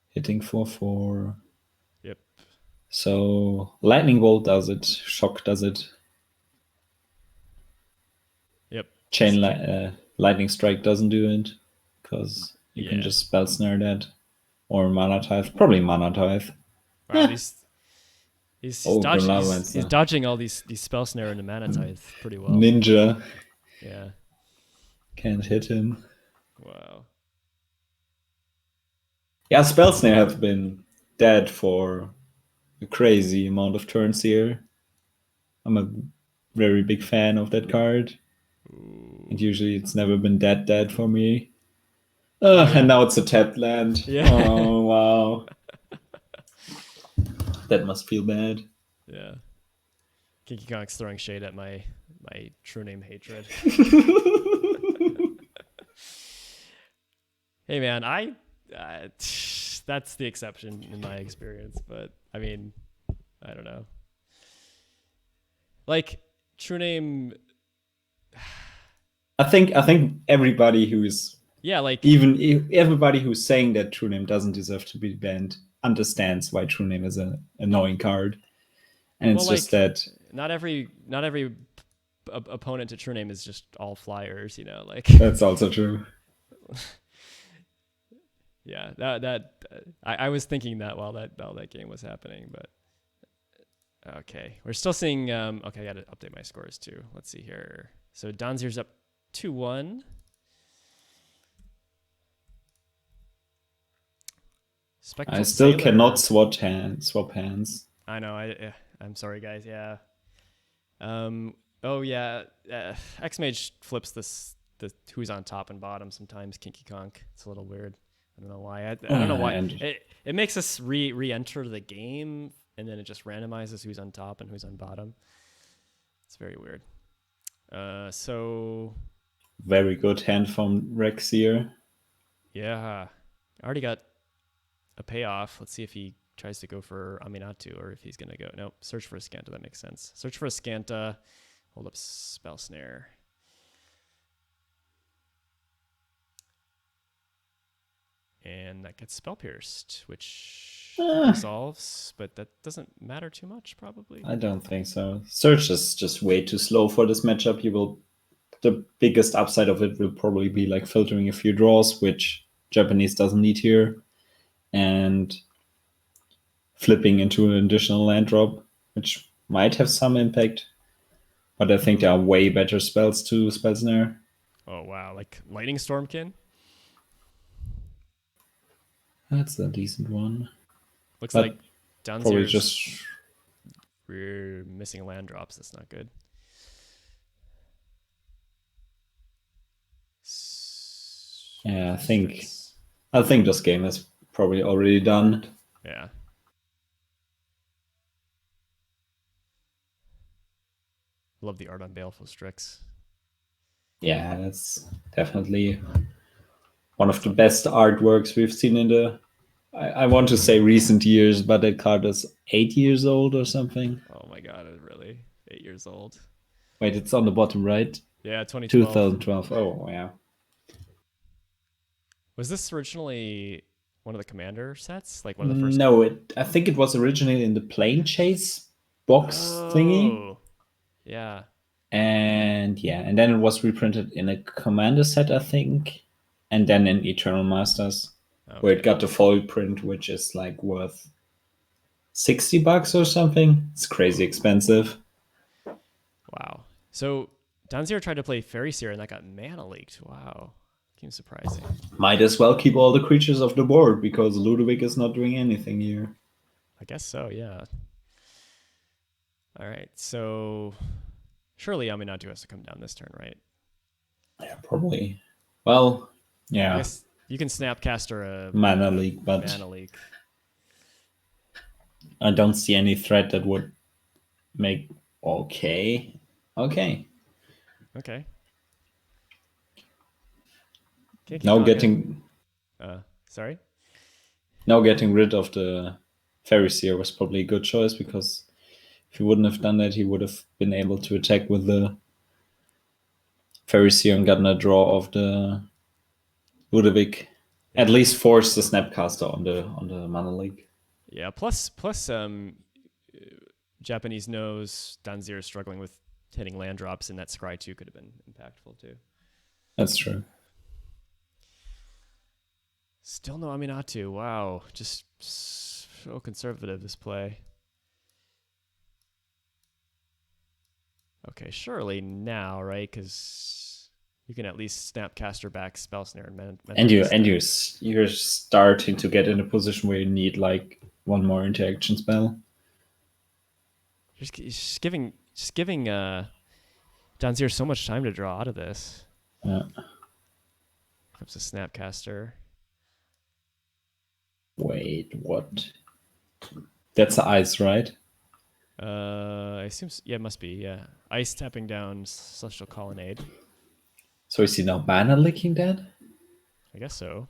hitting 4/4. Yep. So Lightning Bolt does it. Shock does it. Yep. Lightning Strike doesn't do it because you can just Spell Snare that, or Mana Tithe. Probably Mana Tithe. Wow, he's dodging all these Spell Snare and the Mana Tithe pretty well. Ninja. Yeah. Can't hit him. Wow. Yeah, Spell Snare have been dead for a crazy amount of turns here. I'm a very big fan of that card. And usually it's never been that dead for me. Yeah. And now it's a tapped land. Yeah. Oh, wow. That must feel bad. Yeah. Kinky Konk's throwing shade at my true name hatred. Hey man, that's the exception in my experience, but I mean, I don't know. Like true name. I think everybody who's like everybody who's saying that true name doesn't deserve to be banned understands why true name is an annoying card, and it's just that not every opponent to true name is just all flyers, you know. Like that's also true. Yeah, that I was thinking that while that game was happening, but okay, we're still seeing. Okay, I got to update my scores too. Let's see here. So Danziir's up 2-1. I still cannot swap hands. I know. I'm sorry, guys. Yeah. Oh yeah. XMage flips the who's on top and bottom sometimes. Kinky Konk. It's a little weird. I don't know why. I don't know why. It makes us re-enter the game, and then it just randomizes who's on top and who's on bottom. It's very weird. So very good hand from Rex here. Yeah, I already got a payoff. Let's see if he tries to go for Aminatou or if he's gonna go. Nope. Search for a Scanta. That makes sense. Search for a Scanta. Hold up Spell Snare. And that gets Spell Pierced, which resolves, but that doesn't matter too much, probably. I don't think so. Search is just way too slow for this matchup. The biggest upside of it will probably be like filtering a few draws, which Japanese doesn't need here, and flipping into an additional land drop, which might have some impact. But I think there are way better spells to Spell Snare. Oh, wow. Like Lightning Stormkin? That's a decent one. Looks like Danziir's probably just we're missing land drops. That's not good. Yeah, I think this game is probably already done. Yeah. Love the art on Baleful Strix. Yeah, that's definitely one of the best artworks we've seen in the, I want to say recent years, but that card is 8 years old or something. Oh my god, it's really 8 years old. Wait, it's on the bottom right? Yeah, 2012. 2012. Oh, yeah. Was this originally one of the Commander sets? Like one of the first? No, I think it was originally in the Plane Chase box thingy. Yeah. And then it was reprinted in a Commander set, I think. And then in Eternal Masters, where it got the foil print, which is like worth $60 or something. It's crazy expensive. Wow. So Danziir tried to play Fairy Seer and that got mana leaked. Wow. Seems surprising. Might as well keep all the creatures off the board because Ludevic is not doing anything here. I guess so, yeah. All right, so surely Aminatou has to come down this turn, right? Yeah, probably. Well, yeah. I guess you can Snapcaster a mana leak, but mana leak. I don't see any threat that would make okay. Now getting sorry? Now getting rid of the Fairy Seer was probably a good choice, because if he wouldn't have done that, he would have been able to attack with the Fairy Seer and gotten a draw of the Ludevic. At least force the Snapcaster on the mana leak. Yeah, plus Japanese knows Danziir is struggling with hitting land drops, and that Scry 2 could have been impactful too. That's true. Still no Aminatou. Wow, just so conservative, this play. Okay, surely now, right? Because you can at least Snapcaster back Spell Snare and you're starting to get in a position where you need like one more interaction spell. Just giving Danziir so much time to draw out of this. Yeah. Comes a Snapcaster. Wait, what? That's ice, right? I assume, yeah, it must be, yeah. Ice tapping down Celestial Colonnade. So is he now mana licking that? I guess so.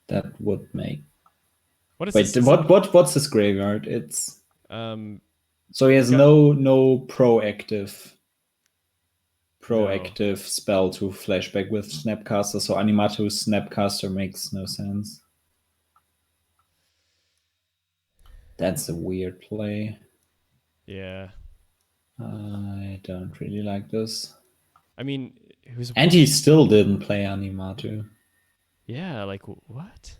That would make. What is Wait, this? what's his graveyard? It's so he has got- no proactive spell to flashback with Snapcaster. So Animatou's Snapcaster makes no sense. That's a weird play. Yeah. I don't really like this. I mean, and he still didn't play Animatou. Yeah, like what?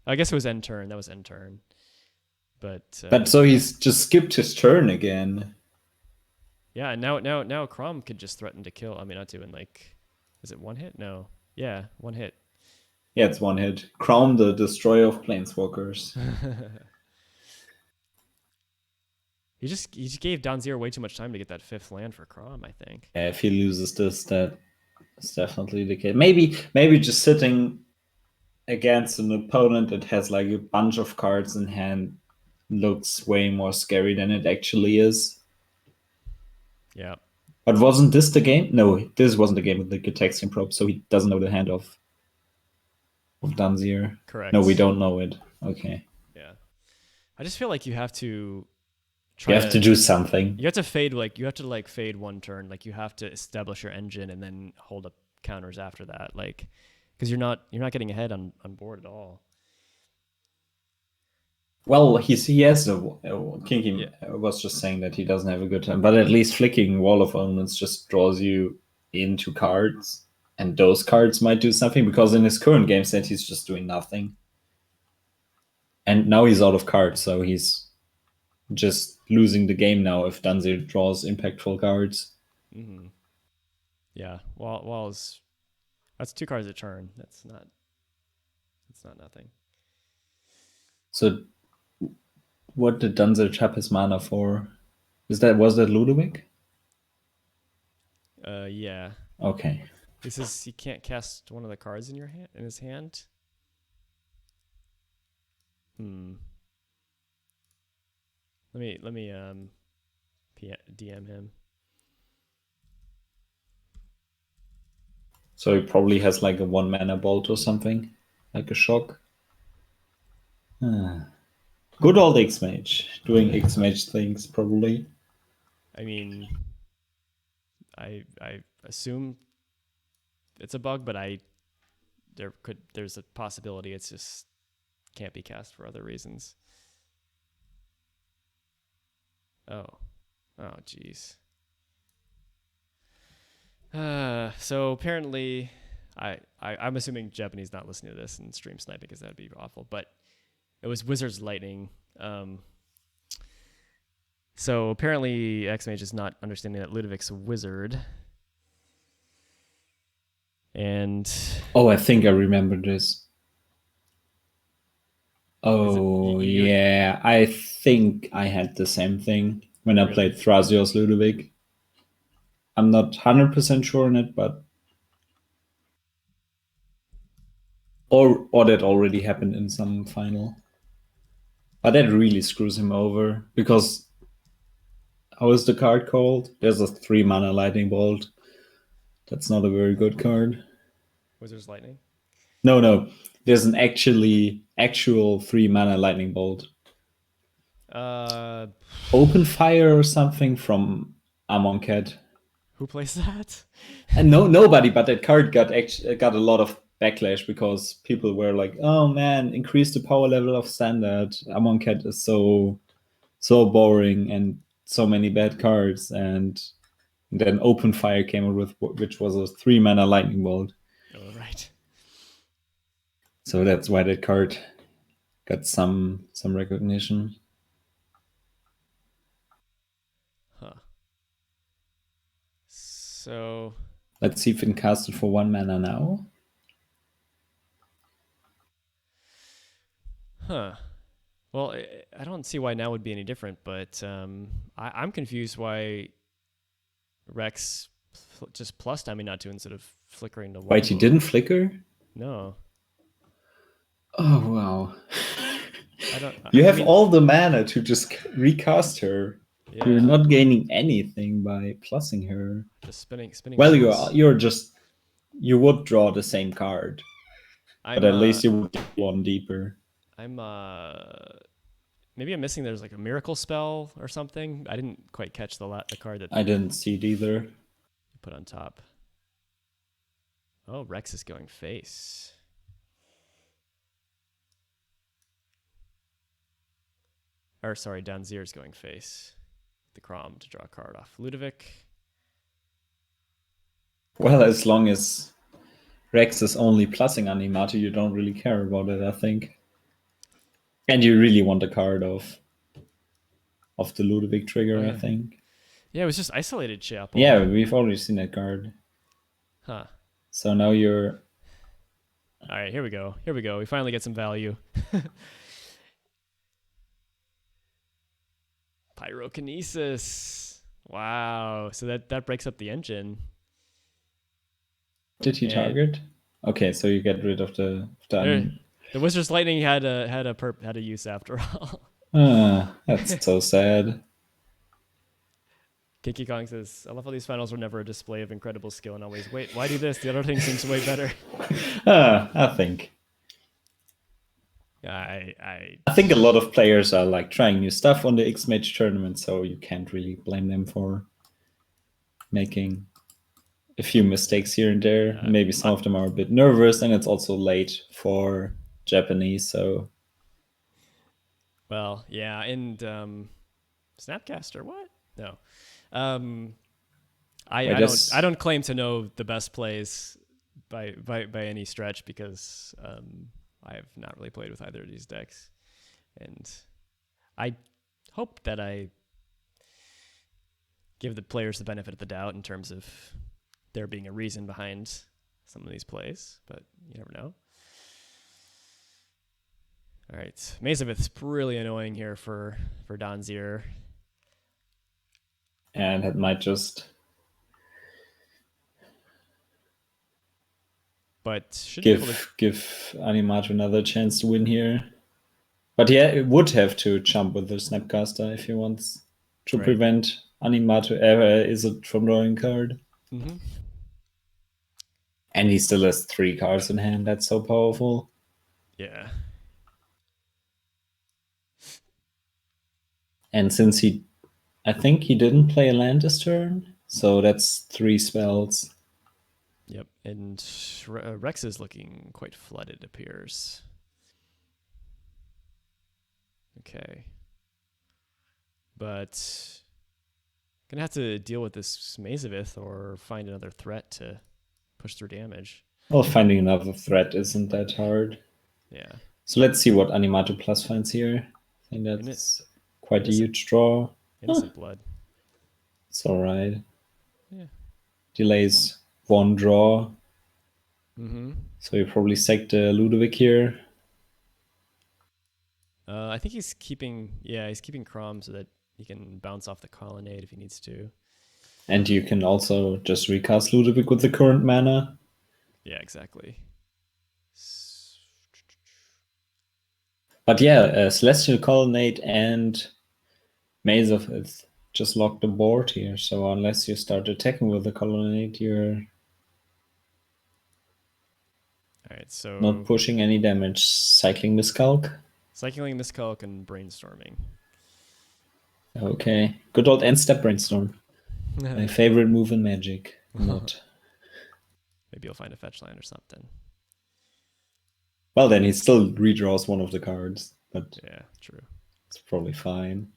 I guess it was end turn. That was end turn. But so he's just skipped his turn again. Yeah, and now Kraum could just threaten to kill Aminatou in like, is it one hit? No. Yeah, one hit. Yeah, it's one hit. Kraum, the destroyer of planeswalkers. He just gave Danziir way too much time to get that 5th land for Kraum, I think. Yeah, if he loses this, that's definitely the case. Maybe just sitting against an opponent that has like a bunch of cards in hand looks way more scary than it actually is. Yeah. But wasn't this the game? No, this wasn't the game with the Gitaxian probe, so he doesn't know the hand of Danziir. Correct. No, we don't know it. Okay. Yeah. I just feel like you have to you have to do something. You have to fade fade one turn. Like you have to establish your engine and then hold up counters after that. Like, because you're not getting ahead on board at all. Well, he has Kinky was just saying that he doesn't have a good time, but at least flicking Wall of Omens just draws you into cards, and those cards might do something, because in his current game set he's just doing nothing. And now he's out of cards, so he's just losing the game now if Danziir draws impactful cards. Mm-hmm. Yeah, Wall's that's 2 cards a turn. That's not nothing. So what did Danziir tap his mana for? Was that Ludevic? Yeah. Okay. This is he can't cast one of the cards in his hand. Let me DM him. So he probably has like a 1 mana bolt or something, like a shock. Good old XMage, doing XMage things probably. I mean, I assume it's a bug, but there's a possibility it's just can't be cast for other reasons. Oh geez. So apparently, I'm assuming Japanese not listening to this and stream sniping because that'd be awful. But it was Wizard's Lightning. So apparently, XMage is not understanding that Ludevic's a wizard. And I think I remember this. Oh, yeah. I think I had the same thing when I played Thrasios Ludevic. I'm not 100% sure on it, but or that already happened in some final. But that really screws him over, because how is the card called? There's a 3 mana lightning bolt. That's not a very good card. Wizard's Lightning? No. There's an actual 3 mana lightning bolt. Open Fire or something from Amonkhet. Who plays that? And nobody, but that card got a lot of backlash, because people were like, "Oh man, increase the power level of standard. Amonkhet is so boring and so many bad cards." And then Open Fire came out with, which was a 3 mana lightning bolt. Oh, right. So that's why that card got some recognition. Huh. So let's see if we can cast it for 1 mana now. Huh. Well, I don't see why now would be any different, but I'm confused why Rex just plus Aminatou instead of flickering to one. Wait, you didn't flicker? No. Oh, wow. I have mean, all the mana to just recast her. Yeah. You're not gaining anything by plussing her. Just spinning. Well, wheels. you would draw the same card, but at least you would get one deeper. Maybe I'm missing. There's like a miracle spell or something. I didn't quite catch the card that I didn't see it either. You put on top. Oh, Rex is going face. Or sorry, Danziir is going face. The Kraum to draw a card off Ludevic. Well, as long as Rex is only plussing Aminatou, you don't really care about it, I think. And you really want a card of the Ludevic trigger, I think. Yeah, it was just isolated Chapel. Yeah, we've already seen that card. Huh. So now you're... All right, here we go. We finally get some value. Pyrokinesis. Wow. So that breaks up the engine. Did he target? Okay, so you get rid of the Wizard's Lightning had a use after all. That's so sad. Kinky Kong says, I love how these finals were never a display of incredible skill and always, wait, why do this? The other thing seems way better. I think. I think a lot of players are like trying new stuff on the XMage tournament, so you can't really blame them for making a few mistakes here and there. Maybe some of them are a bit nervous, and it's also late for Japanese, so... Well, yeah, and Snapcaster, what? No. I don't claim to know the best plays by any stretch because I have not really played with either of these decks, and I hope that I give the players the benefit of the doubt in terms of there being a reason behind some of these plays, but you never know. All right, Mazavith's really annoying here for Danziir. And it might just... But should give Aminatou another chance to win here. But yeah, it would have to jump with the Snapcaster if he wants to prevent Aminatou Izzet from drawing a card. Mm-hmm. And he still has 3 cards in hand. That's so powerful. Yeah. And since I think he didn't play a land this turn, so that's 3 spells. Yep, and Rex is looking quite flooded, it appears. Okay. But gonna have to deal with this Mazavith or find another threat to push through damage. Well, finding another threat isn't that hard. Yeah. So let's see what Aminatou Plus finds here. I think that's quite a huge draw. Innocent Blood. It's alright. Yeah. Delays 1 draw. Mm-hmm. So you probably sack the Ludevic here. I think he's keeping Kraum so that he can bounce off the Colonnade if he needs to. And you can also just recast Ludevic with the current mana. Yeah, exactly. But yeah, Celestial Colonnade and Maze of It just lock the board here. So unless you start attacking with the Colonnade, you're not pushing any damage. Cycling Miscalc. Cycling Miscalc and Brainstorming. Okay. Good old end-step Brainstorm. My favorite move in Magic. Not. Maybe you'll find a fetch line or something. Well, then he still redraws one of the cards. But yeah, true. It's probably fine.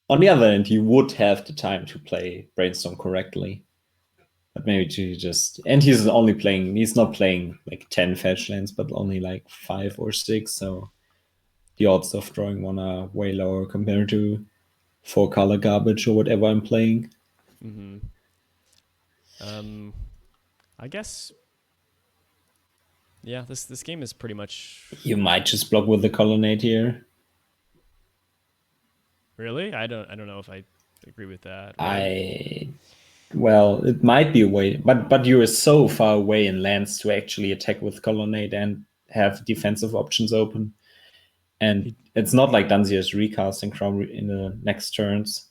On the other hand, you would have the time to play Brainstorm correctly. But maybe you just... And he's not playing like 10 fetch lands, but only like 5 or 6. So the odds of drawing one are way lower compared to 4-color garbage or whatever I'm playing. Mm-hmm. I guess... Yeah, this game is pretty much... You might just block with the Colonnade here. Really? I don't know if I agree with that. Well, it might be a way, but you are so far away in lands to actually attack with Colonnade and have defensive options open. And it's not like Danziir is recasting Kraum in the next turns.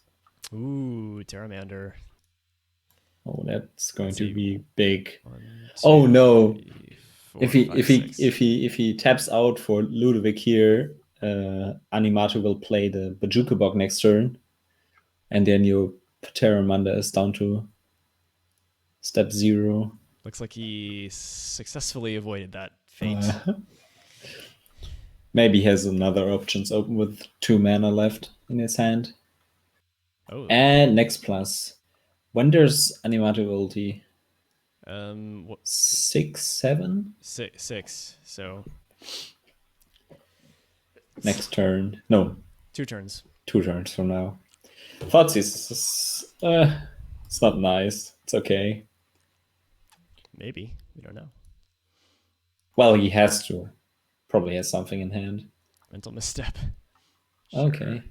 Ooh, Terramander. Oh, that's going Let's to see. be big. 1, 2, Oh no! 3, 4, If he 5, if he 6. if he taps out for Ludevic here, Animatou will play the Bajuka Bog next turn, and then your Terramander is down to step 0. Looks like he successfully avoided that fate. Maybe he has another options open with 2 mana left in his hand. Oh. And next plus. When there's Animatou ulti? 6, 7? 6. So next turn. No. 2 turns. 2 turns from now. Thoughtseize it's not nice. It's okay. Maybe. We don't know. Well, he has to. Probably has something in hand. Mental misstep. Okay.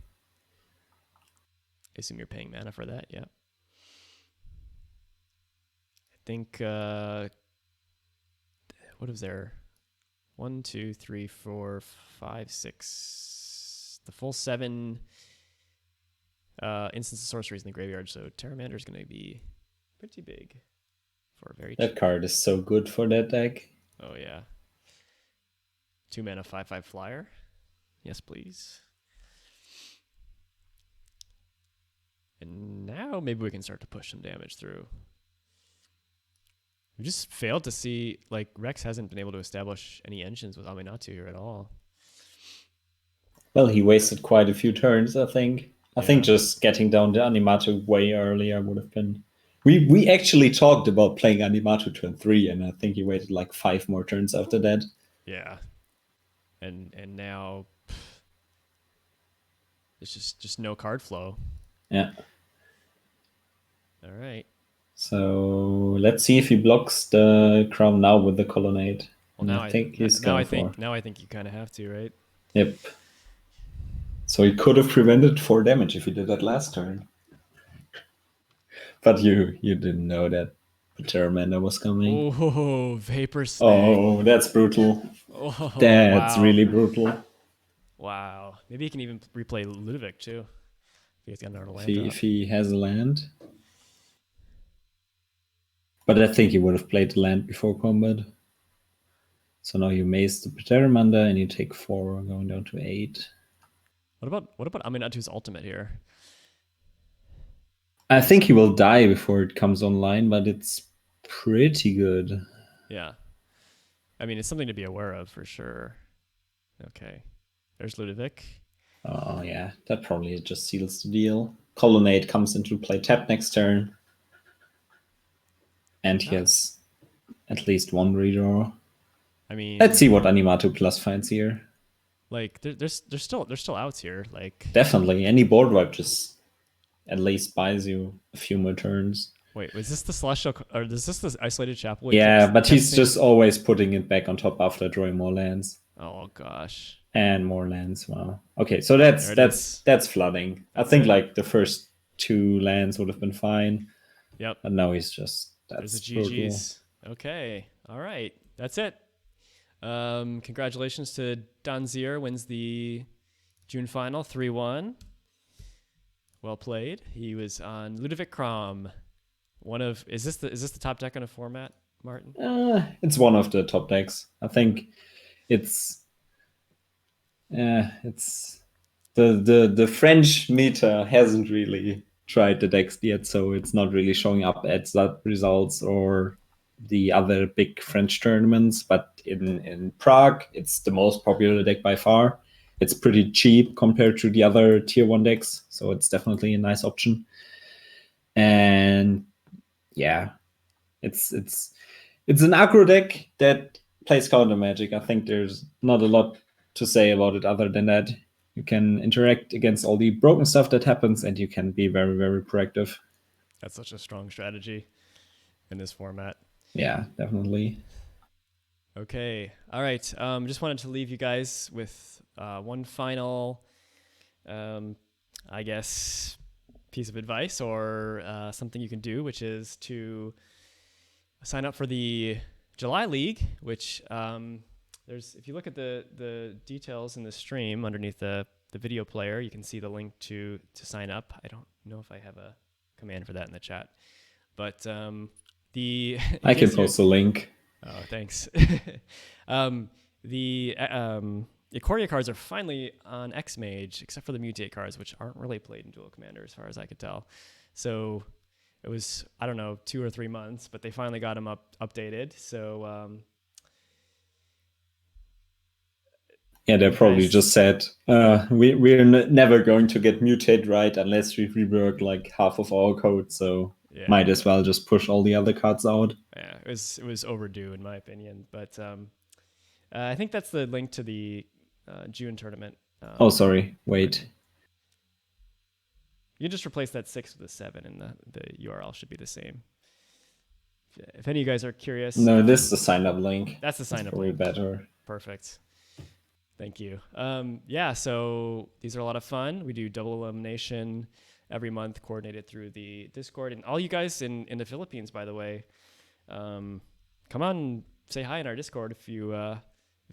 I assume you're paying mana for that, yeah. I think, what is there? 1, 2, 3, 4, 5, 6. The full 7 instants of sorceries in the graveyard, so Terramander is going to be pretty big for a very That card is so good for that deck. Oh, yeah. 2 mana, 5/5 flyer. Yes, please. And now maybe we can start to push some damage through. We just failed to see, like, Rex hasn't been able to establish any engines with Aminatou here at all. Well, he wasted quite a few turns, I think. I think just getting down the Animatou way earlier would have been... We actually talked about playing Animatou turn 3, and I think he waited like 5 more turns after that. Yeah. And now it's just no card flow. Yeah. All right. So let's see if he blocks the Kraum now with the Colonnade. Well, now I think he's now going I think for. now I think you kind of have to, right? Yep. So he could have prevented 4 damage if he did that last turn. But you didn't know that Terramander was coming. Oh, Vapor Snake. Oh, that's brutal. Oh, That's wow. really brutal. Wow. Maybe he can even replay Ludevic too. If he's got another land If he has a land. But I think he would have played the land before combat. So now you mace the Terramander and you take 4, going down to 8. What about Aminatou's ultimate here? I think he will die before it comes online, but it's pretty good. Yeah. I mean, it's something to be aware of for sure. Okay. There's Ludevic. Oh, yeah. That probably just seals the deal. Colonnade comes into play tap next turn. And he has at least 1 redraw. I mean, let's see what Animatou plus finds here. Like, there's still outs here. Like, definitely. Any board wipe just at least buys you a few more turns. Wait, was this the Celestial, or is this the Isolated Chapel? Yeah, but he's just always putting it back on top after drawing more lands. Oh gosh. And more lands. Wow. Okay, so that's flooding. I think like the first 2 lands would have been fine. Yep. But now he's just there's a GG's. Okay. All right. That's it. Congratulations to Danziir, wins the June final 3-1. Well played. He was on Ludevic Kraum. Is this the top deck in a format, Martin? It's one of the top decks. I think it's the French meta hasn't really tried the decks yet, so it's not really showing up at that results or the other big French tournaments. But in Prague, it's the most popular deck by far. It's pretty cheap compared to the other tier 1 decks, so it's definitely a nice option. And yeah, it's an aggro deck that plays counter magic. I think there's not a lot to say about it other than that. You can interact against all the broken stuff that happens, and you can be very, very proactive. That's such a strong strategy in this format. Yeah, definitely. Okay. All right. Just wanted to leave you guys with one final, I guess, piece of advice or something you can do, which is to sign up for the July League, which if you look at the details in the stream underneath the video player, you can see the link to sign up. I don't know if I have a command for that in the chat, but I can post a link. Oh, thanks. The Ikoria cards are finally on XMage, except for the Mutate cards, which aren't really played in Duel Commander as far as I could tell. So it was, I don't know, 2 or 3 months, but they finally got them updated. So yeah, they probably just said, we're never going to get Mutate right unless we rework like half of our code. So might as well just push all the other cards out. Yeah, it was overdue in my opinion. But I think that's the link to the June tournament. Oh, sorry. Wait. You just replace that 6 with a 7, and the URL should be the same. If any of you guys are curious. No, this is the sign-up link. That's the sign-up link. Probably better. Perfect. Thank you. Yeah, so these are a lot of fun. We do double elimination every month, coordinated through the Discord. And all you guys in the Philippines, by the way, come on and say hi in our Discord if you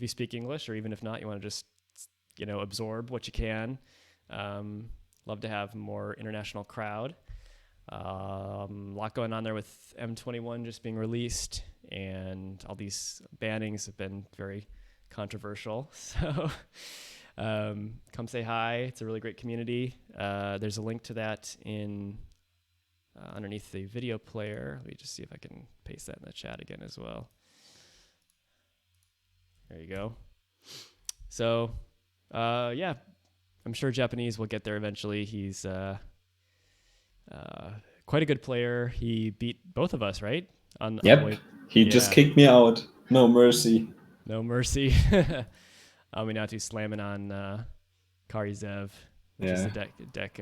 speak English, or even if not, you want to just absorb what you can. Love to have more international crowd. A lot going on there with M21 just being released, and all these bannings have been very controversial. So come say hi. It's a really great community. There's a link to that in underneath the video player. Let me just see if I can paste that in the chat again as well. There you go. So yeah, I'm sure Japanese will get there eventually. He's quite a good player. He beat both of us, right? Yep. He just kicked me out. No mercy. No mercy. Aminatou slamming on Karizev, which is the deck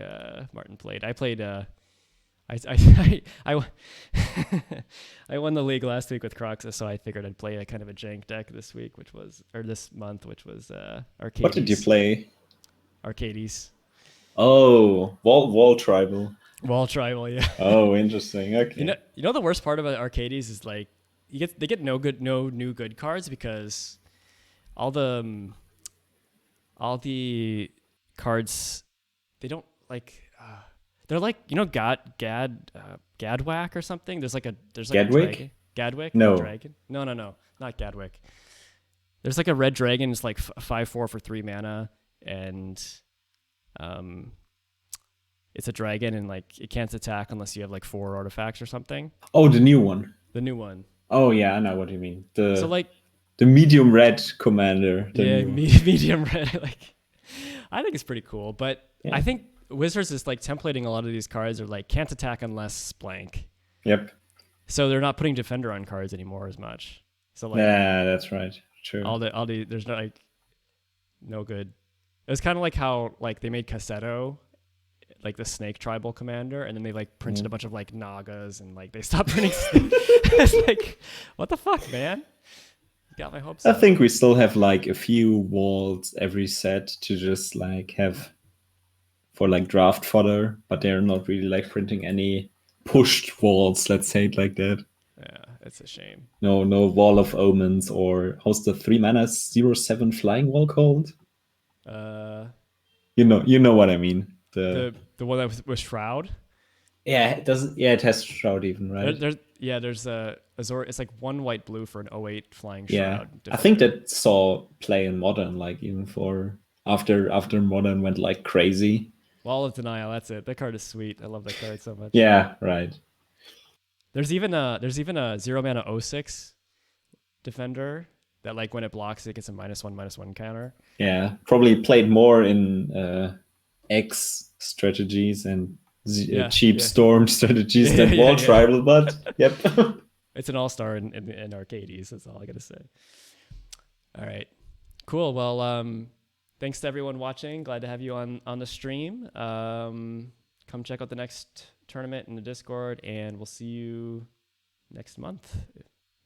Martin played. I played. I won the league last week with Croxa, so I figured I'd play a kind of a jank deck this month, which was Arcades. What did you play? Arcades. Oh, wall tribal. Wall tribal, yeah. Oh, interesting. Okay. You know the worst part about Arcades is like they get no new good cards, because all the cards they don't like. They're like, Gadwhack or something. There's like a Gadwick? Gadwick? No. Dragon? No, not Gadwick. There's like a red dragon. It's like 5/4 for 3 mana, and it's a dragon, and like it can't attack unless you have like 4 artifacts or something. Oh, the new one. The new one. Oh yeah, I know what you mean. The medium red commander. Medium red. I think it's pretty cool, but yeah. I think Wizards is like templating a lot of these cards are like can't attack unless blank. Yep. So they're not putting defender on cards anymore as much. So yeah, that's right. True. All the there's no good. It was kind of like how they made Cassetto like the snake tribal commander, and then they printed a bunch of Nagas, and they stopped printing snake. It's what the fuck, man? You got my hopes up. I think we still have a few walls every set to just have for draft fodder, but they're not really printing any pushed walls, let's say it like that. Yeah, it's a shame. No Wall of Omens, or how's the 3 mana 0/7 flying wall called? You know what I mean. The one that was Shroud? Yeah, it doesn't. Yeah, it has Shroud even, right? There's a Azor. It's 1 white blue for an 08 flying Shroud. Yeah, defender. I think that saw play in Modern, even for after Modern went crazy. Wall of Denial, that's it. That card is sweet. I love that card so much. Yeah, right. There's even a 0 mana 06 defender that when it blocks it gets a -1/-1 counter. Yeah, probably played more in X strategies and cheap storm strategies than Wall Tribal, but yep. It's an all-star in Arcades, that's all I gotta say. All right. Cool. Well, thanks to everyone watching. Glad to have you on the stream. Come check out the next tournament in the Discord, and we'll see you next month.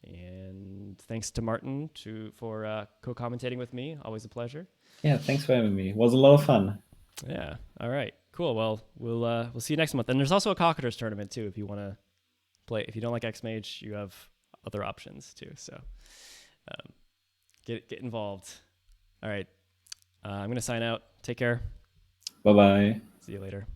And thanks to Martin for co-commentating with me. Always a pleasure. Yeah, thanks for having me. It was a lot of fun. Yeah. All right. Cool. Well, we'll see you next month. And there's also a Cockators tournament too. If you want to play, if you don't like XMage, you have other options too. So get involved. All right. I'm gonna sign out. Take care. Bye bye. See you later.